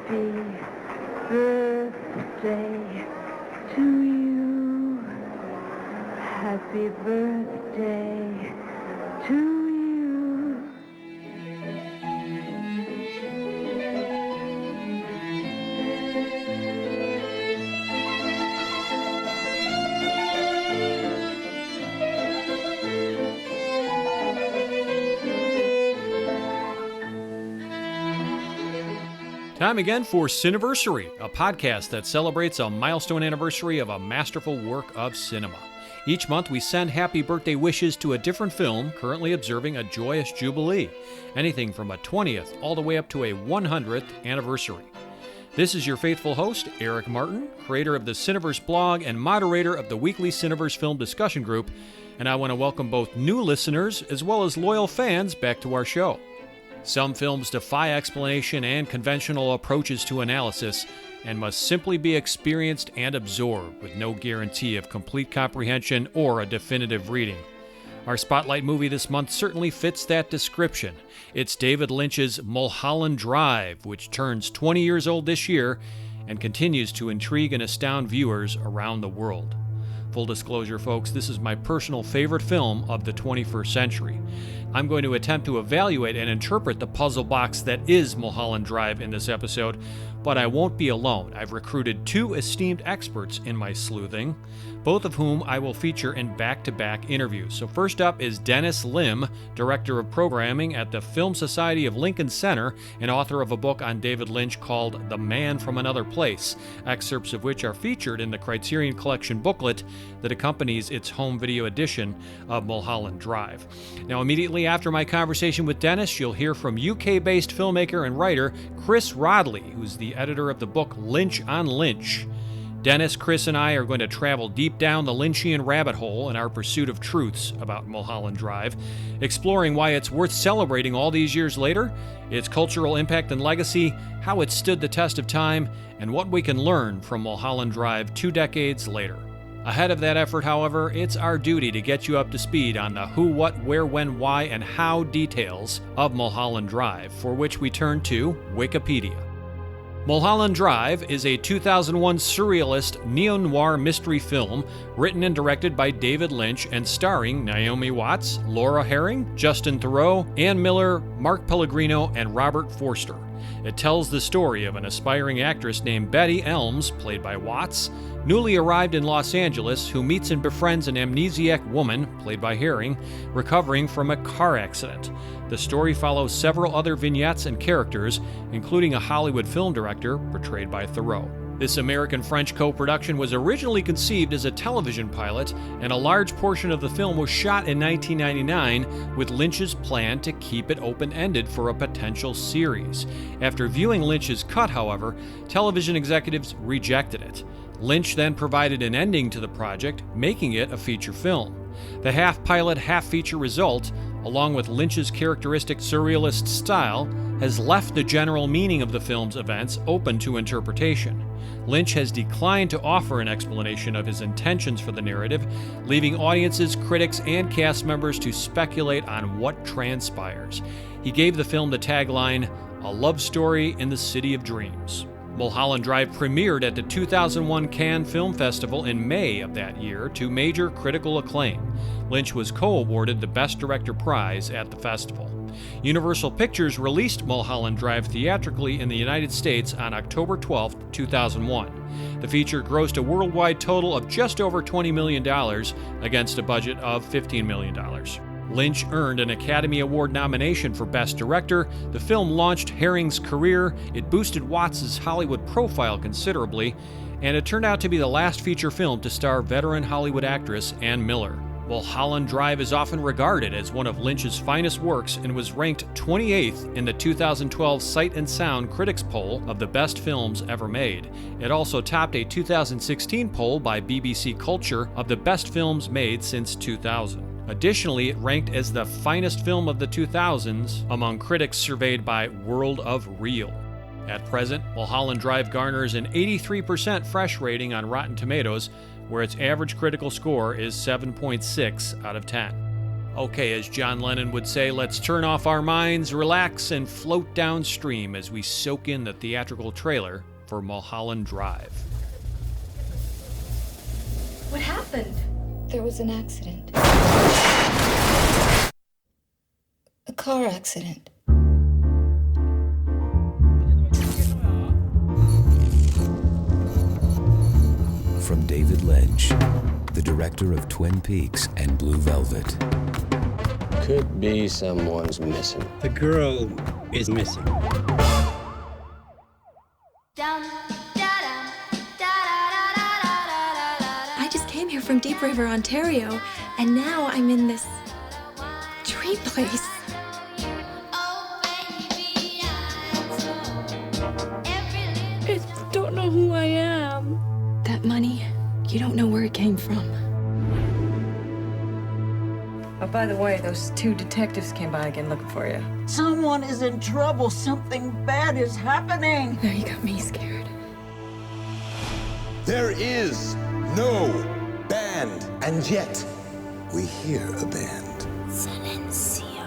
Happy birthday to you. Happy birthday to you. Time again for Cineversary, a podcast that celebrates a milestone anniversary of a masterful work of cinema. Each month we send happy birthday wishes to a different film currently observing a joyous jubilee, anything from a 20th all the way up to a 100th anniversary. This is your faithful host, Eric Martin, creator of the Cineverse blog and moderator of the weekly Cineverse film discussion group, and I want to welcome both new listeners as well as loyal fans back to our show. Some films defy explanation and conventional approaches to analysis and must simply be experienced and absorbed with no guarantee of complete comprehension or a definitive reading. Our spotlight movie this month certainly fits that description. It's David Lynch's Mulholland Drive, which turns 20 years old this year and continues to intrigue and astound viewers around the world. Full disclosure, folks, this is my personal favorite film of the 21st century. I'm going to attempt to evaluate and interpret the puzzle box that is Mulholland Drive in this episode, but I won't be alone. I've recruited two esteemed experts in my sleuthing, both of whom I will feature in back-to-back interviews. So first up is Dennis Lim, Director of Programming at the Film Society of Lincoln Center and author of a book on David Lynch called The Man from Another Place, excerpts of which are featured in the Criterion Collection booklet that accompanies its home video edition of Mulholland Drive. Now, immediately after my conversation with Dennis, you'll hear from UK-based filmmaker and writer Chris Rodley, who's the editor of the book Lynch on Lynch. Dennis, Chris, and I are going to travel deep down the Lynchian rabbit hole in our pursuit of truths about Mulholland Drive, exploring why it's worth celebrating all these years later, its cultural impact and legacy, how it stood the test of time, and what we can learn from Mulholland Drive 2 decades later. Ahead of that effort, however, it's our duty to get you up to speed on the who, what, where, when, why, and how details of Mulholland Drive, for which we turn to Wikipedia. Mulholland Drive is a 2001 surrealist neo-noir mystery film written and directed by David Lynch and starring Naomi Watts, Laura Herring, Justin Theroux, Ann Miller, Mark Pellegrino, and Robert Forster. It tells the story of an aspiring actress named Betty Elms, played by Watts, newly arrived in Los Angeles, who meets and befriends an amnesiac woman, played by Herring, recovering from a car accident. The story follows several other vignettes and characters, including a Hollywood film director, portrayed by Theroux. This American-French co-production was originally conceived as a television pilot, and a large portion of the film was shot in 1999 with Lynch's plan to keep it open-ended for a potential series. After viewing Lynch's cut, however, television executives rejected it. Lynch then provided an ending to the project, making it a feature film. The half-pilot, half-feature result, along with Lynch's characteristic surrealist style, has left the general meaning of the film's events open to interpretation. Lynch has declined to offer an explanation of his intentions for the narrative, leaving audiences, critics, and cast members to speculate on what transpires. He gave the film the tagline, "A love story in the city of dreams." Mulholland Drive premiered at the 2001 Cannes Film Festival in May of that year to major critical acclaim. Lynch was co-awarded the Best Director prize at the festival. Universal Pictures released Mulholland Drive theatrically in the United States on October 12, 2001. The feature grossed a worldwide total of just over $20 million against a budget of $15 million. Lynch earned an Academy Award nomination for Best Director. The film launched Herring's career, it boosted Watts' Hollywood profile considerably, and it turned out to be the last feature film to star veteran Hollywood actress Ann Miller. Mulholland Drive is often regarded as one of Lynch's finest works and was ranked 28th in the 2012 Sight and Sound Critics Poll of the best films ever made. It also topped a 2016 poll by BBC Culture of the best films made since 2000. Additionally, it ranked as the finest film of the 2000s among critics surveyed by World of Reel. At present, Mulholland Drive garners an 83% fresh rating on Rotten Tomatoes, where its average critical score is 7.6 out of 10. Okay, as John Lennon would say, let's turn off our minds, relax, and float downstream as we soak in the theatrical trailer for Mulholland Drive. What happened? There was an accident. A car accident. From David Lynch, the director of Twin Peaks and Blue Velvet. Could be someone's missing. The girl is missing. I just came here from Deep River, Ontario, and now I'm in this dream place. I don't know who I am. That money, you don't know where it came from. Oh, by the way, those two detectives came by again looking for you. Someone is in trouble. Something bad is happening. Now you got me scared. There is no band, and yet we hear a band. Silencio.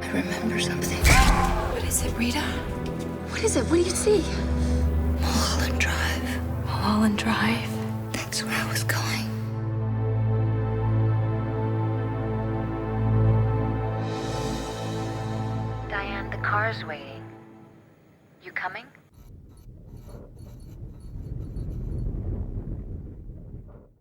I remember something. What is it, Rita? What is it? What do you see? Mulholland Drive. Mulholland Drive. That's where I was going. Diane, the car's waiting. You coming?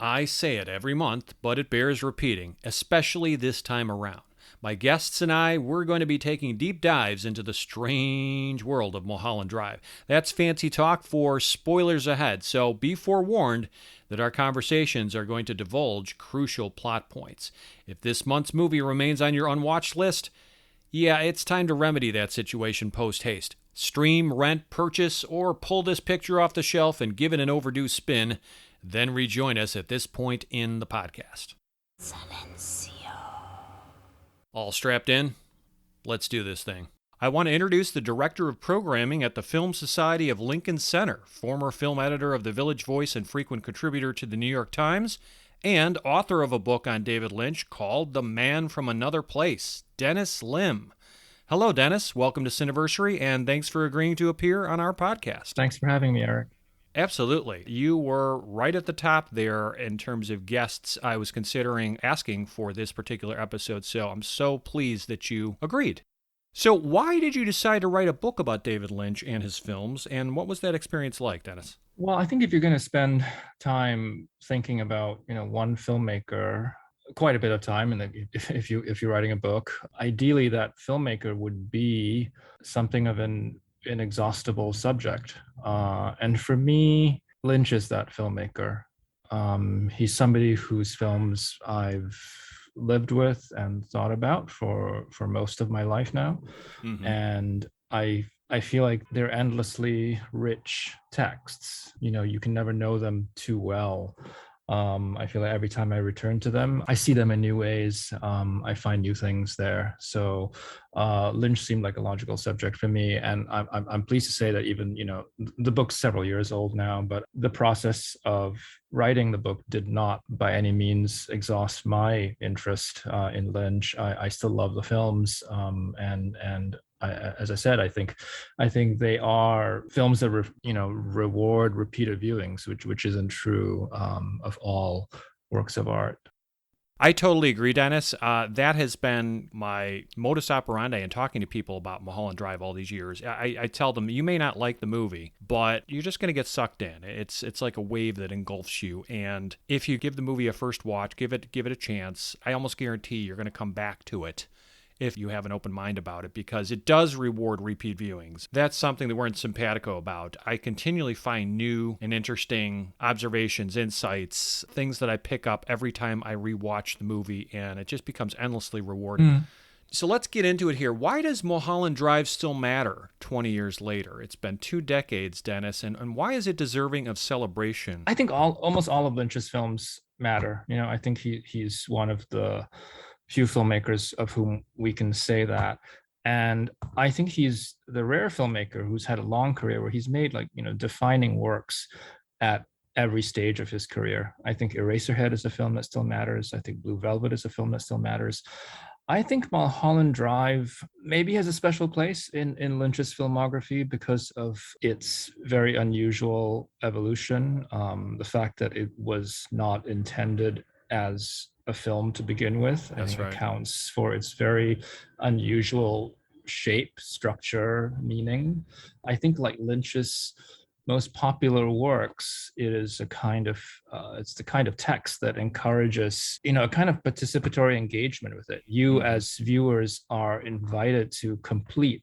I say it every month, but it bears repeating, especially this time around. My guests and I, we're going to be taking deep dives into the strange world of Mulholland Drive. That's fancy talk for spoilers ahead, so be forewarned that our conversations are going to divulge crucial plot points. If this month's movie remains on your unwatched list, yeah, it's time to remedy that situation post-haste. Stream, rent, purchase, or pull this picture off the shelf and give it an overdue spin, then rejoin us at this point in the podcast. Silencio. All strapped in? Let's do this thing. I want to introduce the Director of Programming at the Film Society of Lincoln Center, former film editor of The Village Voice and frequent contributor to the New York Times, and author of a book on David Lynch called The Man from Another Place, Dennis Lim. Hello, Dennis. Welcome to Cineversary, and thanks for agreeing to appear on our podcast. Thanks for having me, Eric. Absolutely. You were right at the top there in terms of guests I was considering asking for this particular episode, so I'm so pleased that you agreed. So why did you decide to write a book about David Lynch and his films, and what was that experience like, Dennis? Well, I think if you're going to spend time thinking about, one filmmaker, quite a bit of time, and if you're writing a book, ideally that filmmaker would be something of an inexhaustible subject. And for me, Lynch is that filmmaker. He's somebody whose films I've lived with and thought about for most of my life now. Mm-hmm. And I feel like they're endlessly rich texts. You can never know them too well. I feel like every time I return to them, I see them in new ways. I find new things there. So Lynch seemed like a logical subject for me. And I'm pleased to say that even, the book's several years old now, but the process of writing the book did not by any means exhaust my interest in Lynch. I still love the films. And as I said, I think they are films that reward repeated viewings, which isn't true of all works of art. I totally agree, Dennis. That has been my modus operandi in talking to people about Mulholland Drive all these years. I tell them, you may not like the movie, but you're just going to get sucked in. It's like a wave that engulfs you. And if you give the movie a first watch, give it a chance, I almost guarantee you're going to come back to it if you have an open mind about it, because it does reward repeat viewings. That's something that we're in simpatico about. I continually find new and interesting observations, insights, things that I pick up every time I rewatch the movie, and it just becomes endlessly rewarding. So let's get into it here. Why does Mulholland Drive still matter 20 years later? It's been 2 decades, Dennis, and why is it deserving of celebration? I think almost all of Lynch's films matter. I think he's one of the few filmmakers of whom we can say that. And I think he's the rare filmmaker who's had a long career where he's made defining works at every stage of his career. I think Eraserhead is a film that still matters. I think Blue Velvet is a film that still matters. I think Mulholland Drive maybe has a special place in Lynch's filmography because of its very unusual evolution. The fact that it was not intended as a film to begin with, I think accounts for its very unusual shape, structure, meaning. I think like Lynch's most popular works, it is a kind of it's the kind of text that encourages a kind of participatory engagement with it. You as viewers are invited to complete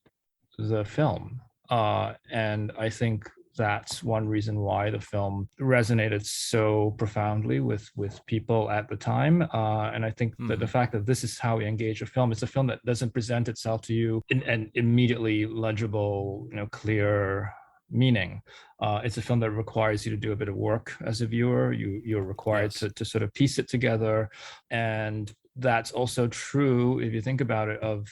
the film, and I think that's one reason why the film resonated so profoundly with people at the time. And I think that the fact that this is how we engage a film, it's a film that doesn't present itself to you in an immediately legible, clear meaning. It's a film that requires you to do a bit of work as a viewer. You're required to sort of piece it together. And that's also true, if you think about it, of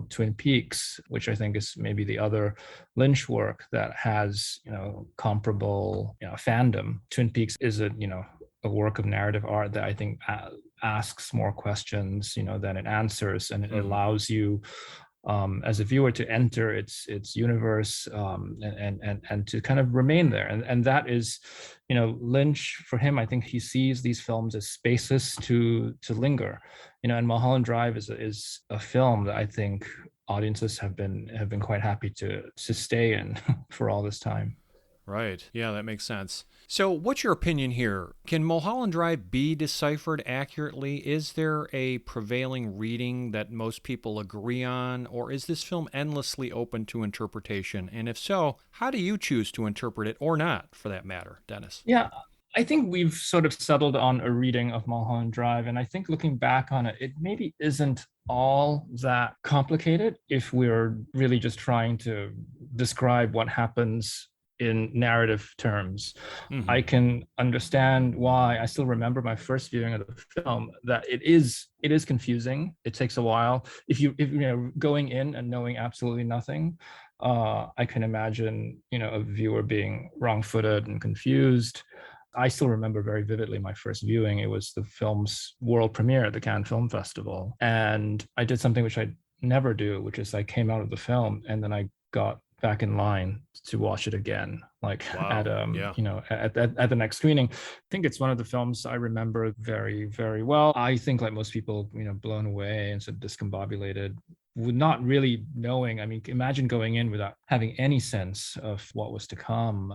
Twin Peaks, which I think is maybe the other Lynch work that has comparable fandom. Twin Peaks is a work of narrative art that I think asks more questions than it answers, and it allows you as a viewer to enter its universe, and to kind of remain there. And that is, Lynch, for him, I think he sees these films as spaces to linger. And Mulholland Drive is a film that I think audiences have been quite happy to stay in for all this time. Right. Yeah, that makes sense. So what's your opinion here? Can Mulholland Drive be deciphered accurately? Is there a prevailing reading that most people agree on? Or is this film endlessly open to interpretation? And if so, how do you choose to interpret it, or not, for that matter, Dennis? Yeah, I think we've sort of settled on a reading of Mulholland Drive. And I think looking back on it, it maybe isn't all that complicated if we're really just trying to describe what happens in narrative terms. I can understand why. I still remember my first viewing of the film, that it is confusing. It takes a while. If going in and knowing absolutely nothing, I can imagine a viewer being wrong-footed and confused. I still remember very vividly my first viewing. It was the film's world premiere at the Cannes Film Festival, and I did something which I never do, which is I came out of the film and then I got back in line to watch it again, at the next screening. I think it's one of the films I remember very, very well. I think, like most people, blown away and sort of discombobulated, with not really knowing. I mean, imagine going in without having any sense of what was to come,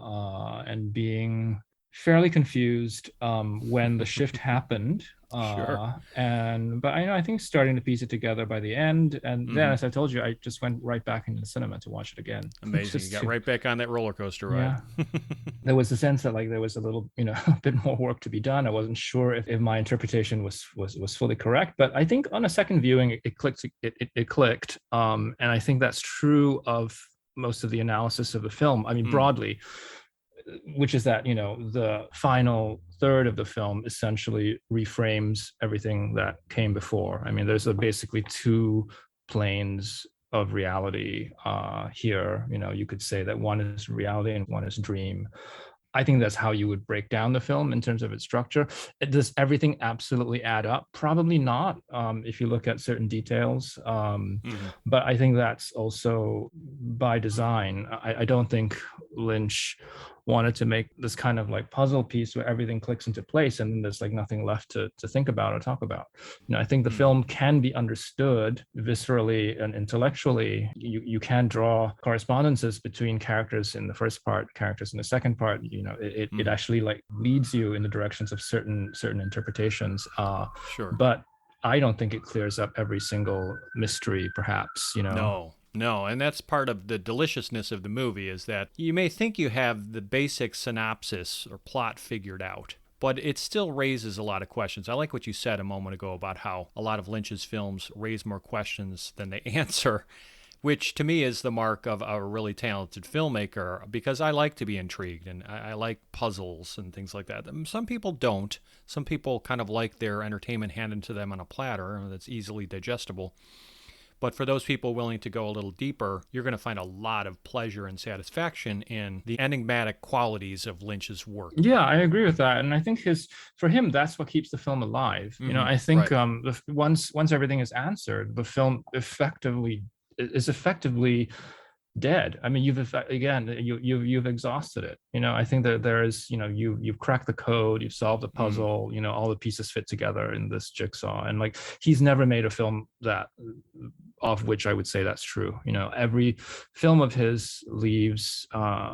and being fairly confused when the shift happened. But I think starting to piece it together by the end, and then, as I told you, I just went right back into the cinema to watch it again. Amazing. You got right back on that roller coaster ride. Yeah. There was a sense that there was a little, a bit more work to be done. I wasn't sure if my interpretation was fully correct, but I think on a second viewing, it clicked. It clicked, and I think that's true of most of the analysis of the film. I mean, broadly, which is that the final third of the film essentially reframes everything that came before. I mean, there's basically two planes of reality here. You could say that one is reality and one is dream. I think that's how you would break down the film in terms of its structure. Does everything absolutely add up? Probably not, if you look at certain details. But I think that's also by design. I don't think Lynch wanted to make this kind of puzzle piece where everything clicks into place and then there's nothing left to think about or talk about. I think the film can be understood viscerally and intellectually. You can draw correspondences between characters in the first part, characters in the second part. It actually leads you in the directions of certain interpretations. But I don't think it clears up every single mystery, perhaps. No, and that's part of the deliciousness of the movie, is that you may think you have the basic synopsis or plot figured out, but it still raises a lot of questions. I like what you said a moment ago about how a lot of Lynch's films raise more questions than they answer, which to me is the mark of a really talented filmmaker, because I like to be intrigued and I like puzzles and things like that. Some people don't. Some people kind of like their entertainment handed to them on a platter that's easily digestible. But for those people willing to go a little deeper, you're going to find a lot of pleasure and satisfaction in the enigmatic qualities of Lynch's work. Yeah, I agree with that, and I think for him that's what keeps the film alive. I think right. Once everything is answered, the film is effectively dead. I mean, you've exhausted it. I think that there is, you've cracked the code, you've solved the puzzle, all the pieces fit together in this jigsaw. And like, he's never made a film of which I would say that's true. Every film of his leaves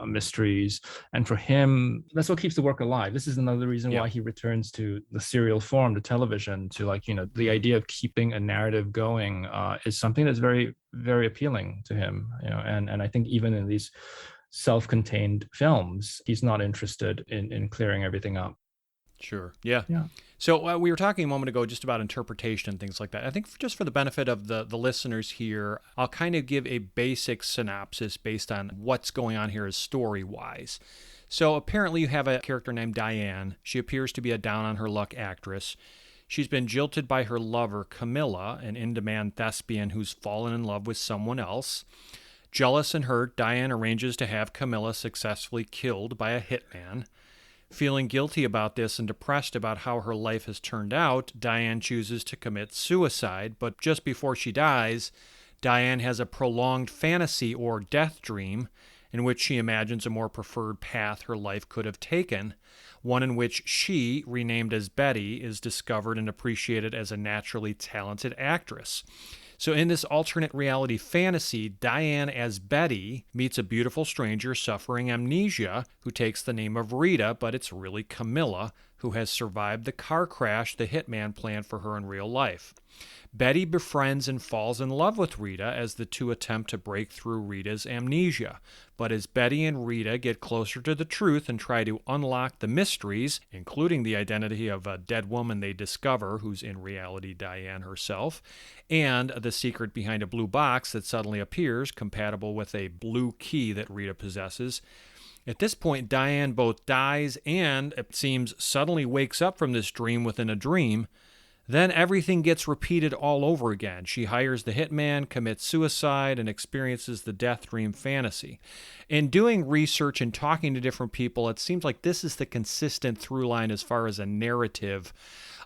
mysteries, and for him, that's what keeps the work alive. This is another reason why he returns to the serial form, to television, to the idea of keeping a narrative going is something that's very, very appealing to him. And I think even in these self-contained films, he's not interested in clearing everything up. Sure. Yeah. So we were talking a moment ago just about interpretation and things like that. I think just for the benefit of the listeners here, I'll kind of give a basic synopsis based on what's going on here as story-wise. So apparently you have a character named Diane. She appears to be a down-on-her-luck actress. She's been jilted by her lover, Camilla, an in-demand thespian who's fallen in love with someone else. Jealous and hurt, Diane arranges to have Camilla successfully killed by a hitman. Feeling guilty about this and depressed about how her life has turned out, Diane chooses to commit suicide, but just before she dies, Diane has a prolonged fantasy or death dream in which she imagines a more preferred path her life could have taken, one in which she, renamed as Betty, is discovered and appreciated as a naturally talented actress. So in this alternate reality fantasy, Diane as Betty meets a beautiful stranger suffering amnesia who takes the name of Rita, but it's really Camilla, who has survived the car crash the hitman planned for her in real life. Betty befriends and falls in love with Rita as the two attempt to break through Rita's amnesia. But as Betty and Rita get closer to the truth and try to unlock the mysteries, including the identity of a dead woman they discover, who's in reality Diane herself, and the secret behind a blue box that suddenly appears, compatible with a blue key that Rita possesses, at this point, Diane both dies and, it seems, suddenly wakes up from this dream within a dream. Then everything gets repeated all over again. She hires the hitman, commits suicide, and experiences the death dream fantasy. In doing research and talking to different people, it seems like this is the consistent through line as far as a narrative.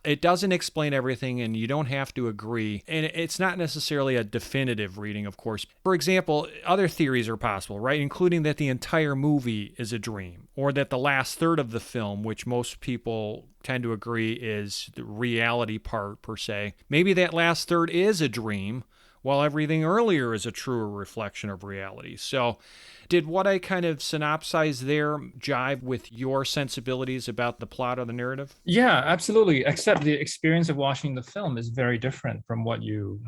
It doesn't explain everything, and you don't have to agree. And it's not necessarily a definitive reading, of course. For example, other theories are possible, right? Including that the entire movie is a dream, or that the last third of the film, which most people tend to agree is the reality part per se, maybe that last third is a dream, while everything earlier is a truer reflection of reality. So did what I kind of synopsized there jive with your sensibilities about the plot or the narrative? Yeah, absolutely. Except the experience of watching the film is very different from what you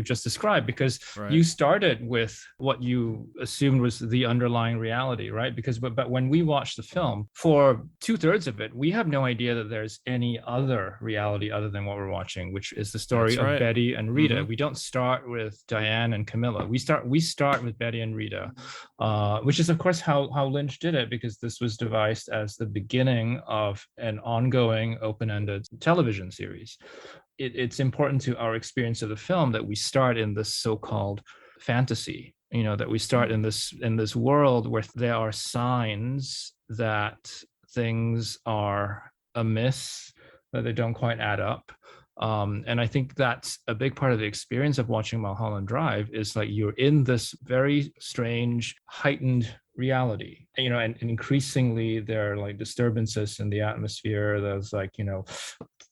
just described, because you started with what you assumed was the underlying reality, right? But when we watch the film, for 2/3 of it, we have no idea that there's any other reality other than what we're watching, which is the story of Betty and Rita. Mm-hmm. We don't start with Diane and Camilla. We start with Betty and Rita. Which is, of course, how Lynch did it, because this was devised as the beginning of an ongoing open-ended television series. It's important to our experience of the film that we start in this so-called fantasy, that we start in this world where there are signs that things are amiss, that they don't quite add up. And I think that's a big part of the experience of watching Mulholland Drive, is like you're in this very strange, heightened reality, and increasingly there are like disturbances in the atmosphere. There's like,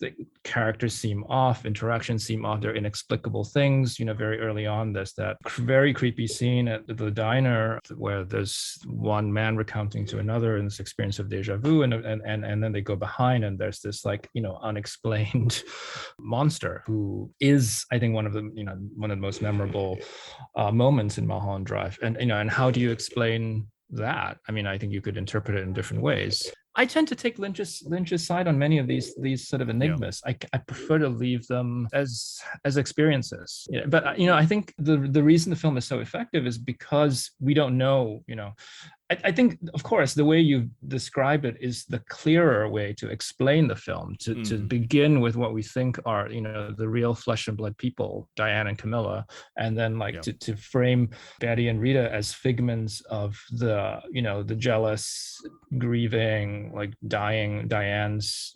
the characters seem off, interactions seem off, they're inexplicable things. Very early on, there's that very creepy scene at the diner where there's one man recounting to another in this experience of deja vu, and then they go behind, and there's this like, unexplained monster who is, I think, one of the most memorable moments in Mulholland Drive. And how do you explain that? I mean, I think you could interpret it in different ways. I tend to take Lynch's side on many of these sort of enigmas. I prefer to leave them as experiences. But I think the reason the film is so effective is because we don't know, I think, of course, the way you describe it is the clearer way to explain the film, to begin with what we think are, the real flesh and blood people, Diane and Camilla, and then to frame Betty and Rita as figments of the jealous, grieving, like dying Diane's,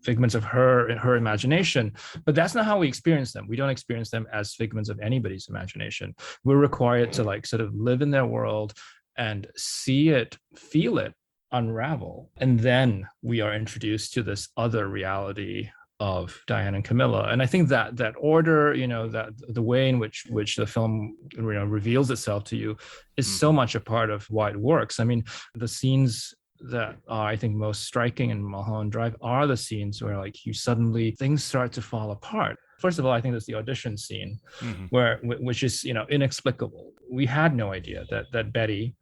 figments of her imagination. But that's not how we experience them. We don't experience them as figments of anybody's imagination. We're required to sort of live in their world and see it, feel it unravel. And then we are introduced to this other reality of Diane and Camilla. And I think that order, that the way in which the film reveals itself to you is so much a part of why it works. I mean, the scenes that are, I think, most striking in Mulholland Drive are the scenes where things start to fall apart. First of all, I think there's the audition scene which is, inexplicable. We had no idea that Betty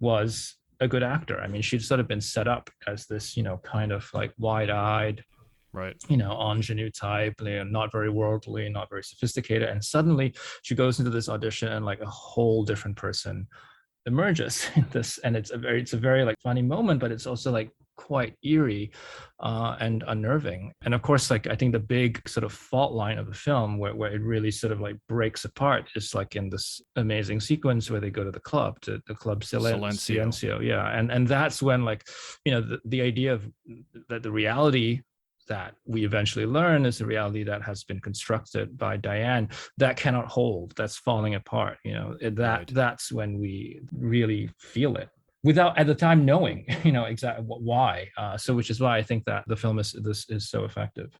was a good actor. I mean, she'd sort of been set up as this, kind of wide-eyed, right, ingenue type, not very worldly, not very sophisticated. And suddenly she goes into this audition and a whole different person emerges in this. And it's a very funny moment, but it's also quite eerie and unnerving. And of course, I think the big sort of fault line of the film where it really sort of breaks apart is in this amazing sequence where they go to the club Silencio. Yeah. And that's when the idea of that the reality that we eventually learn is a reality that has been constructed by Diane that cannot hold, that's falling apart. That's when we really feel it, without at the time knowing, exactly why. So, which is why I think that the film is so effective.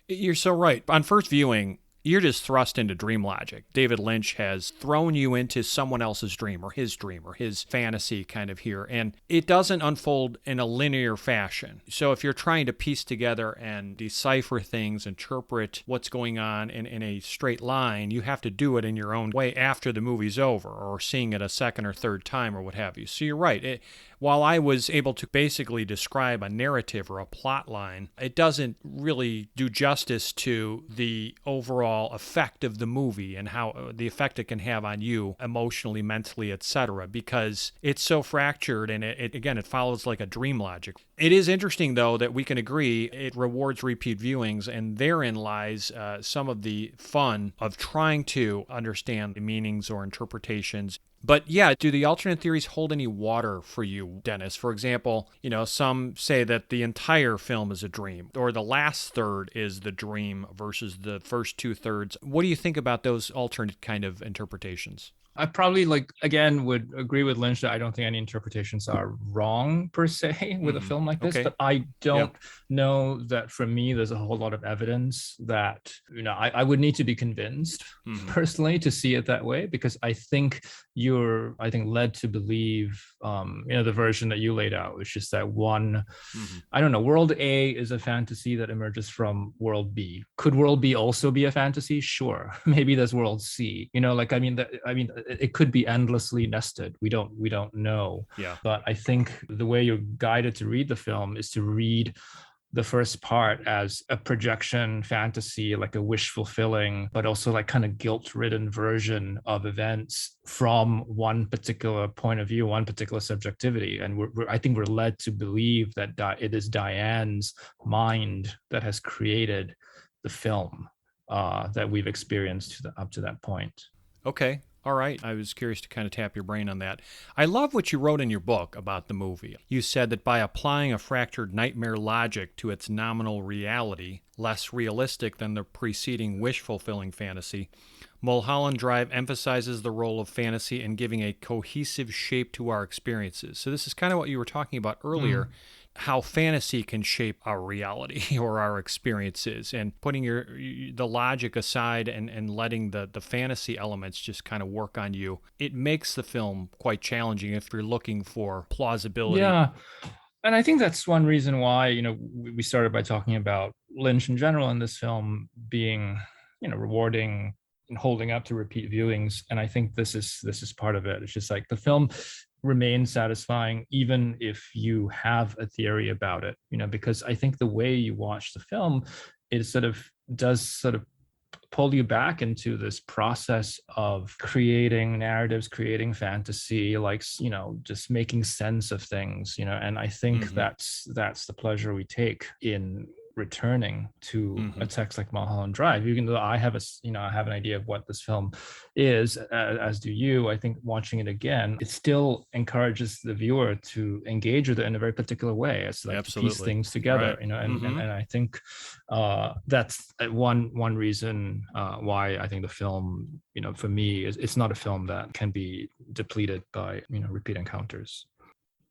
You're so right. On first viewing, you're just thrust into dream logic. David Lynch has thrown you into someone else's dream or his fantasy kind of here. And it doesn't unfold in a linear fashion. So if you're trying to piece together and decipher things, interpret what's going on in a straight line, you have to do it in your own way after the movie's over or seeing it a second or third time or what have you. So you're right. While I was able to basically describe a narrative or a plot line, it doesn't really do justice to the overall effect of the movie and how the effect it can have on you emotionally, mentally, etc. Because it's so fractured and it follows like a dream logic. It is interesting, though, that we can agree it rewards repeat viewings, and therein lies some of the fun of trying to understand the meanings or interpretations. But yeah, do the alternate theories hold any water for you, Dennis? For example, some say that the entire film is a dream, or the last third is the dream versus the first 2/3. What do you think about those alternate kind of interpretations? I probably again would agree with Lynch that I don't think any interpretations are wrong per se with a film like this, but I don't know that for me there's a whole lot of evidence that I would need to be convinced personally to see it that way, because I think you're led to believe the version that you laid out, which is that one I don't know, world A is a fantasy that emerges from world B. Could world B also be a fantasy? Sure. Maybe there's world C. It could be endlessly nested. We don't know. Yeah. But I think the way you're guided to read the film is to read the first part as a projection fantasy, like a wish fulfilling, but also kind of guilt-ridden version of events from one particular point of view, one particular subjectivity. And I think we're led to believe that it is Diane's mind that has created the film that we've experienced up to that point. Okay. All right. I was curious to kind of tap your brain on that. I love what you wrote in your book about the movie. You said that by applying a fractured nightmare logic to its nominal reality, less realistic than the preceding wish-fulfilling fantasy, Mulholland Drive emphasizes the role of fantasy in giving a cohesive shape to our experiences. So this is kind of what you were talking about earlier, how fantasy can shape our reality or our experiences, and putting the logic aside and letting the fantasy elements just kind of work on you. It makes the film quite challenging if you're looking for plausibility. Yeah. And I think that's one reason why, we started by talking about Lynch in general in this film being, rewarding and holding up to repeat viewings. And I think this is part of it. It's just the film remains satisfying even if you have a theory about it, because I think the way you watch the film, it does pull you back into this process of creating narratives, creating fantasy, like, just making sense of things, and I think that's the pleasure we take in returning to a text like Mulholland Drive. Even though I have an idea of what this film is, as do you, I think watching it again, it still encourages the viewer to engage with it in a very particular way. It's like to piece things together, right. And I think that's one reason why I think the film, for me, it's not a film that can be depleted by repeat encounters.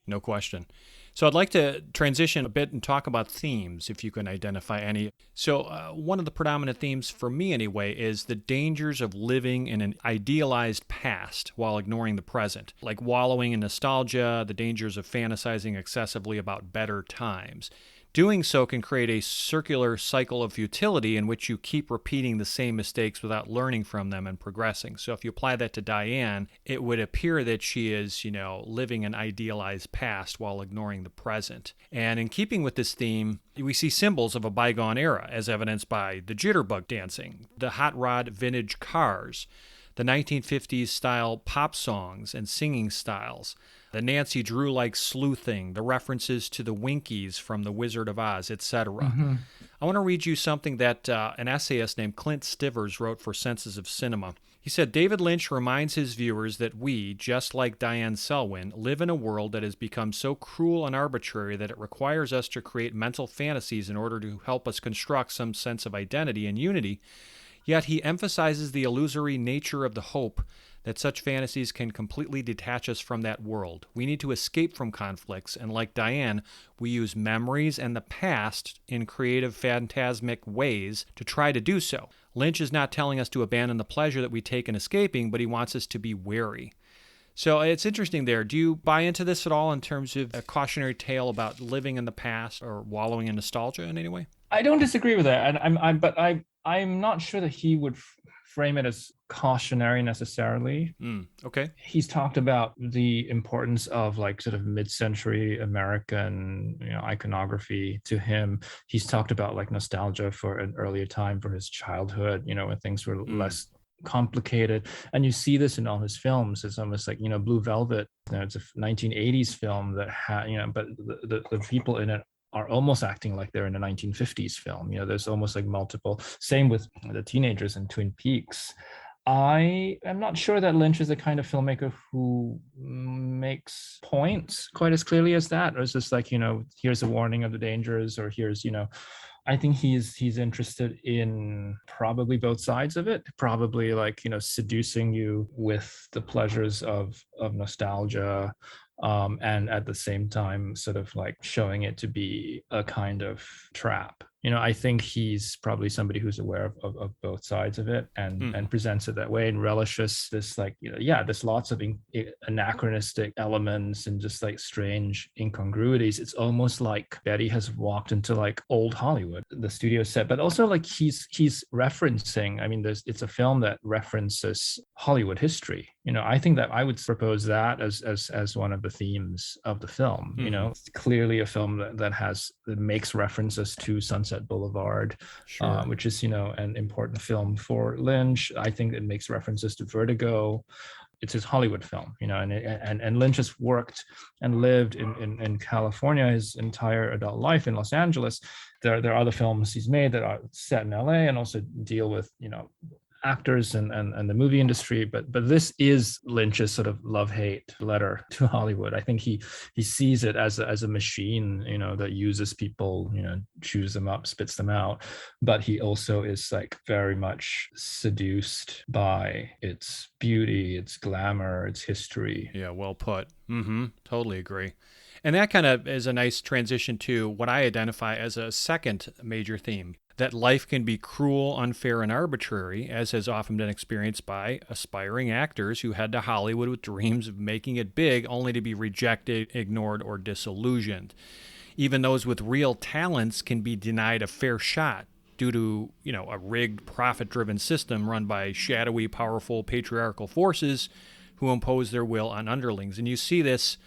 No question. So I'd like to transition a bit and talk about themes, if you can identify any. So one of the predominant themes for me anyway is the dangers of living in an idealized past while ignoring the present, like wallowing in nostalgia, the dangers of fantasizing excessively about better times. Doing so can create a circular cycle of futility in which you keep repeating the same mistakes without learning from them and progressing. So if you apply that to Diane, it would appear that she is, living an idealized past while ignoring the present. And in keeping with this theme, we see symbols of a bygone era, as evidenced by the jitterbug dancing, the hot rod vintage cars, the 1950s style pop songs and singing styles, the Nancy Drew-like sleuthing, the references to the Winkies from The Wizard of Oz, etc. I want to read you something that an essayist named Clint Stivers wrote for Senses of Cinema. He said, David Lynch reminds his viewers that we, just like Diane Selwyn, live in a world that has become so cruel and arbitrary that it requires us to create mental fantasies in order to help us construct some sense of identity and unity. Yet he emphasizes the illusory nature of the hope that such fantasies can completely detach us from that world. We need to escape from conflicts, and like Diane, we use memories and the past in creative, phantasmic ways to try to do so. Lynch is not telling us to abandon the pleasure that we take in escaping, but he wants us to be wary. So it's interesting there. Do you buy into this at all in terms of a cautionary tale about living in the past or wallowing in nostalgia in any way? I don't disagree with that, and I'm not sure that he would frame it as cautionary necessarily. Okay. He's talked about the importance of like sort of mid-century American, iconography to him. He's talked about like nostalgia for an earlier time, for his childhood, when things were less complicated. And you see this in all his films. It's almost like, Blue Velvet, it's a 1980s film that had, but the people in it are almost acting like they're in a 1950s film. There's almost like multiple, same with the teenagers in Twin Peaks. I am not sure that Lynch is the kind of filmmaker who makes points quite as clearly as that. Or it's just like, here's a warning of the dangers, or here's, I think he's interested in probably both sides of it, probably like, seducing you with the pleasures of nostalgia, and at the same time sort of like showing it to be a kind of trap. I think he's probably somebody who's aware of both sides of it and presents it that way and relishes this like, there's lots of anachronistic elements and just like strange incongruities. It's almost like Betty has walked into like old Hollywood, the studio set, but also like he's referencing, it's a film that references Hollywood history. I think that I would propose that as one of the themes of the film. It's clearly a film that makes references to Sunset Boulevard, sure. Which is, an important film for Lynch. I think it makes references to Vertigo. It's his Hollywood film, and Lynch has worked and lived in California his entire adult life, in Los Angeles. There are other films he's made that are set in LA and also deal with, actors and the movie industry, but this is Lynch's sort of love-hate letter to Hollywood. I think he sees it as a machine, that uses people, chews them up, spits them out, but he also is like very much seduced by its beauty, its glamour, its history. Yeah, well put. Totally agree. And that kind of is a nice transition to what I identify as a second major theme, that life can be cruel, unfair, and arbitrary, as has often been experienced by aspiring actors who head to Hollywood with dreams of making it big, only to be rejected, ignored, or disillusioned. Even those with real talents can be denied a fair shot due to, a rigged, profit-driven system run by shadowy, powerful, patriarchal forces who impose their will on underlings. And you see this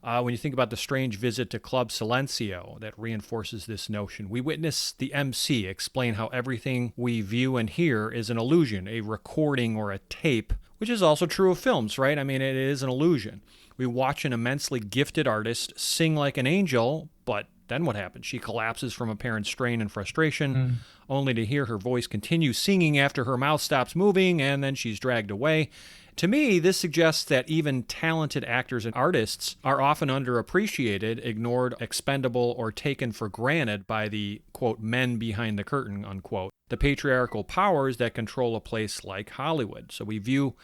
When you think about the strange visit to Club Silencio, that reinforces this notion. We witness the MC explain how everything we view and hear is an illusion, a recording or a tape, which is also true of films, right? I mean, it is an illusion. We watch an immensely gifted artist sing like an angel, but then what happens? She collapses from apparent strain and frustration, only to hear her voice continue singing after her mouth stops moving, and then she's dragged away. To me, this suggests that even talented actors and artists are often underappreciated, ignored, expendable, or taken for granted by the, quote, men behind the curtain, unquote, the patriarchal powers that control a place like Hollywood. So we view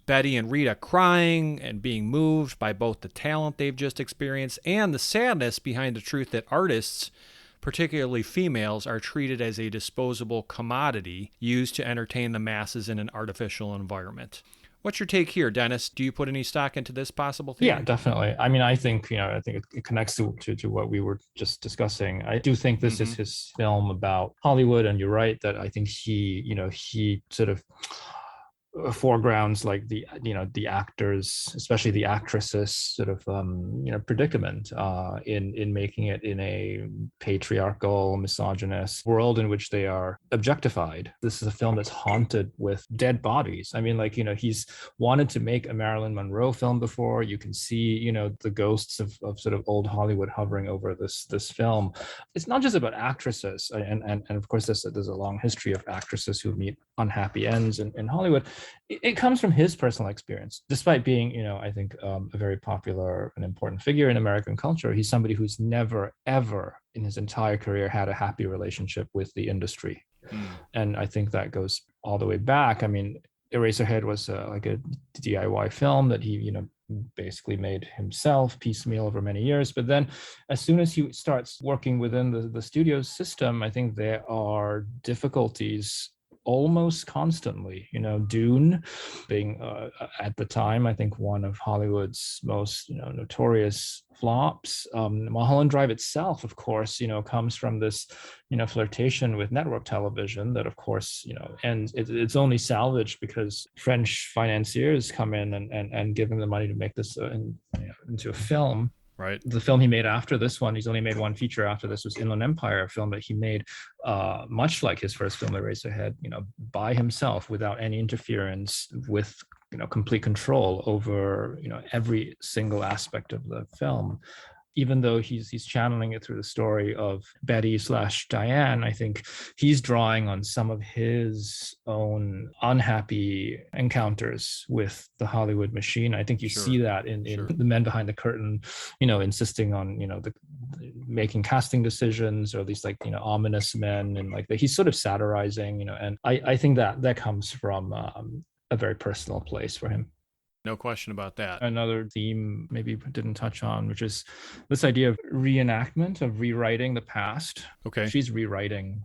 Betty and Rita crying and being moved by both the talent they've just experienced and the sadness behind the truth that artists, particularly females, are treated as a disposable commodity used to entertain the masses in an artificial environment. What's your take here, Dennis? Do you put any stock into this possible theory? Yeah, definitely. I mean, I think it connects to what we were just discussing. I do think this is his film about Hollywood, and you're right that I think he sort of foregrounds like the actors, especially the actresses, sort of predicament in making it in a patriarchal, misogynist world in which they are objectified. This is a film that's haunted with dead bodies. I mean, he's wanted to make a Marilyn Monroe film before. You can see the ghosts of sort of old Hollywood hovering over this film. It's not just about actresses, and of course there's a long history of actresses who meet unhappy ends in Hollywood. It comes from his personal experience, despite being, I think, a very popular and important figure in American culture. He's somebody who's never, ever in his entire career had a happy relationship with the industry. And I think that goes all the way back. I mean, Eraserhead was like a DIY film that he, basically made himself piecemeal over many years. But then as soon as he starts working within the studio system, I think there are difficulties almost constantly. Dune being at the time, I think, one of Hollywood's most notorious flops. Mulholland Drive itself, of course, comes from this flirtation with network television that, of course, and it's only salvaged because French financiers come in and give him the money to make this into a film. Right. The film he made after this one, he's only made one feature after this, was Inland Empire, a film that he made much like his first film, Eraserhead, by himself without any interference, with complete control over every single aspect of the film. Even though he's channeling it through the story of Betty/Diane, I think he's drawing on some of his own unhappy encounters with the Hollywood machine. I think you see that in The Men Behind the Curtain, insisting on, making casting decisions, or these ominous men, and he's sort of satirizing, and I think that comes from a very personal place for him. No question about that. Another theme maybe didn't touch on, which is this idea of reenactment, of rewriting the past. Okay. She's rewriting,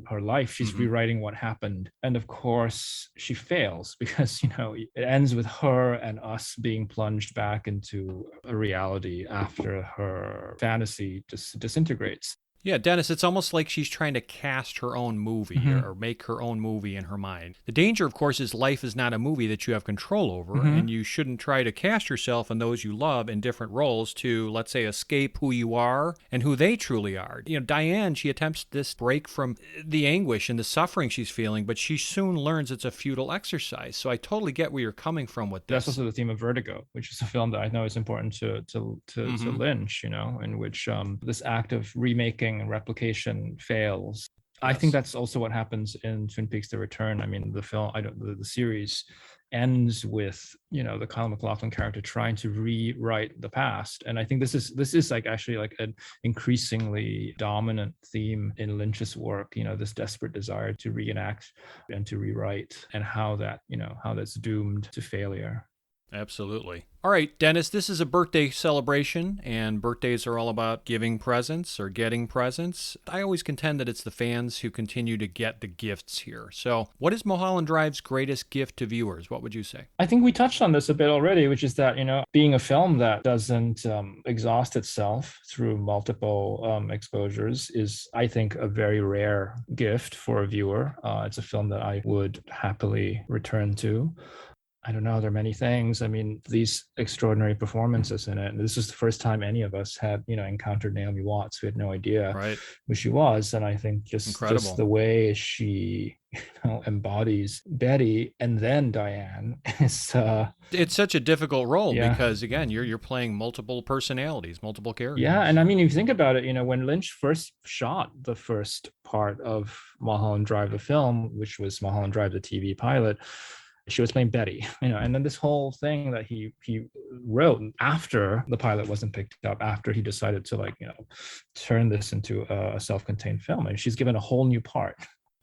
her life. She's rewriting what happened. And of course, she fails because, it ends with her and us being plunged back into a reality after her fantasy just disintegrates. Yeah, Dennis, it's almost like she's trying to cast her own movie or make her own movie in her mind. The danger, of course, is life is not a movie that you have control over, and you shouldn't try to cast yourself and those you love in different roles to, let's say, escape who you are and who they truly are. Diane, she attempts this break from the anguish and the suffering she's feeling, but she soon learns it's a futile exercise. So I totally get where you're coming from with this. That's also the theme of Vertigo, which is a film that I know is important to Lynch, in which this act of remaking and replication fails. I think that's also what happens in Twin Peaks: The Return. I mean, the film, the series ends with the Kyle MacLachlan character trying to rewrite the past, and I think this is actually an increasingly dominant theme in Lynch's work. This desperate desire to reenact and to rewrite, and how that's doomed to failure. Absolutely. All right, Dennis, this is a birthday celebration, and birthdays are all about giving presents or getting presents. I always contend that it's the fans who continue to get the gifts here. So what is Mulholland Drive's greatest gift to viewers? What would you say? I think we touched on this a bit already, which is that, being a film that doesn't exhaust itself through multiple exposures is, I think, a very rare gift for a viewer. It's a film that I would happily return to. I don't know, there are many things. I mean, these extraordinary performances in it. And this is the first time any of us had, encountered Naomi Watts. We had no idea who she was. And I think just the way she embodies Betty and then Diane is it's such a difficult role because again, you're playing multiple personalities, multiple characters. Yeah, and I mean, if you think about it, when Lynch first shot the first part of Mulholland Drive, the film, which was Mulholland Drive, the TV pilot, she was playing Betty, and then this whole thing that he wrote after the pilot wasn't picked up, after he decided to turn this into a self-contained film, and she's given a whole new part.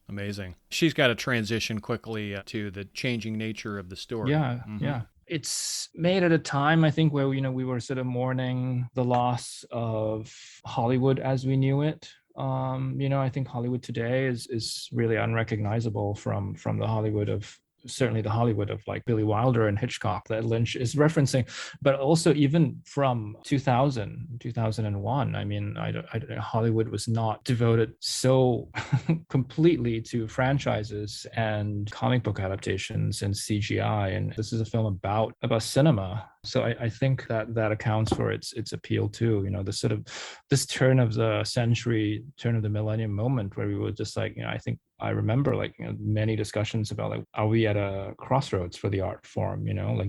Amazing. She's got to transition quickly to the changing nature of the story. Yeah, yeah. It's made at a time, I think, where we were sort of mourning the loss of Hollywood as we knew it. I think Hollywood today is really unrecognizable from the Hollywood of certainly the Hollywood of like Billy Wilder and Hitchcock that Lynch is referencing, but also even from 2001. I mean, Hollywood was not devoted so completely to franchises and comic book adaptations and CGI. And this is a film about cinema. So I think that accounts for its appeal too. The sort of this turn of the century, turn of the millennium moment where we were just I remember many discussions about are we at a crossroads for the art form?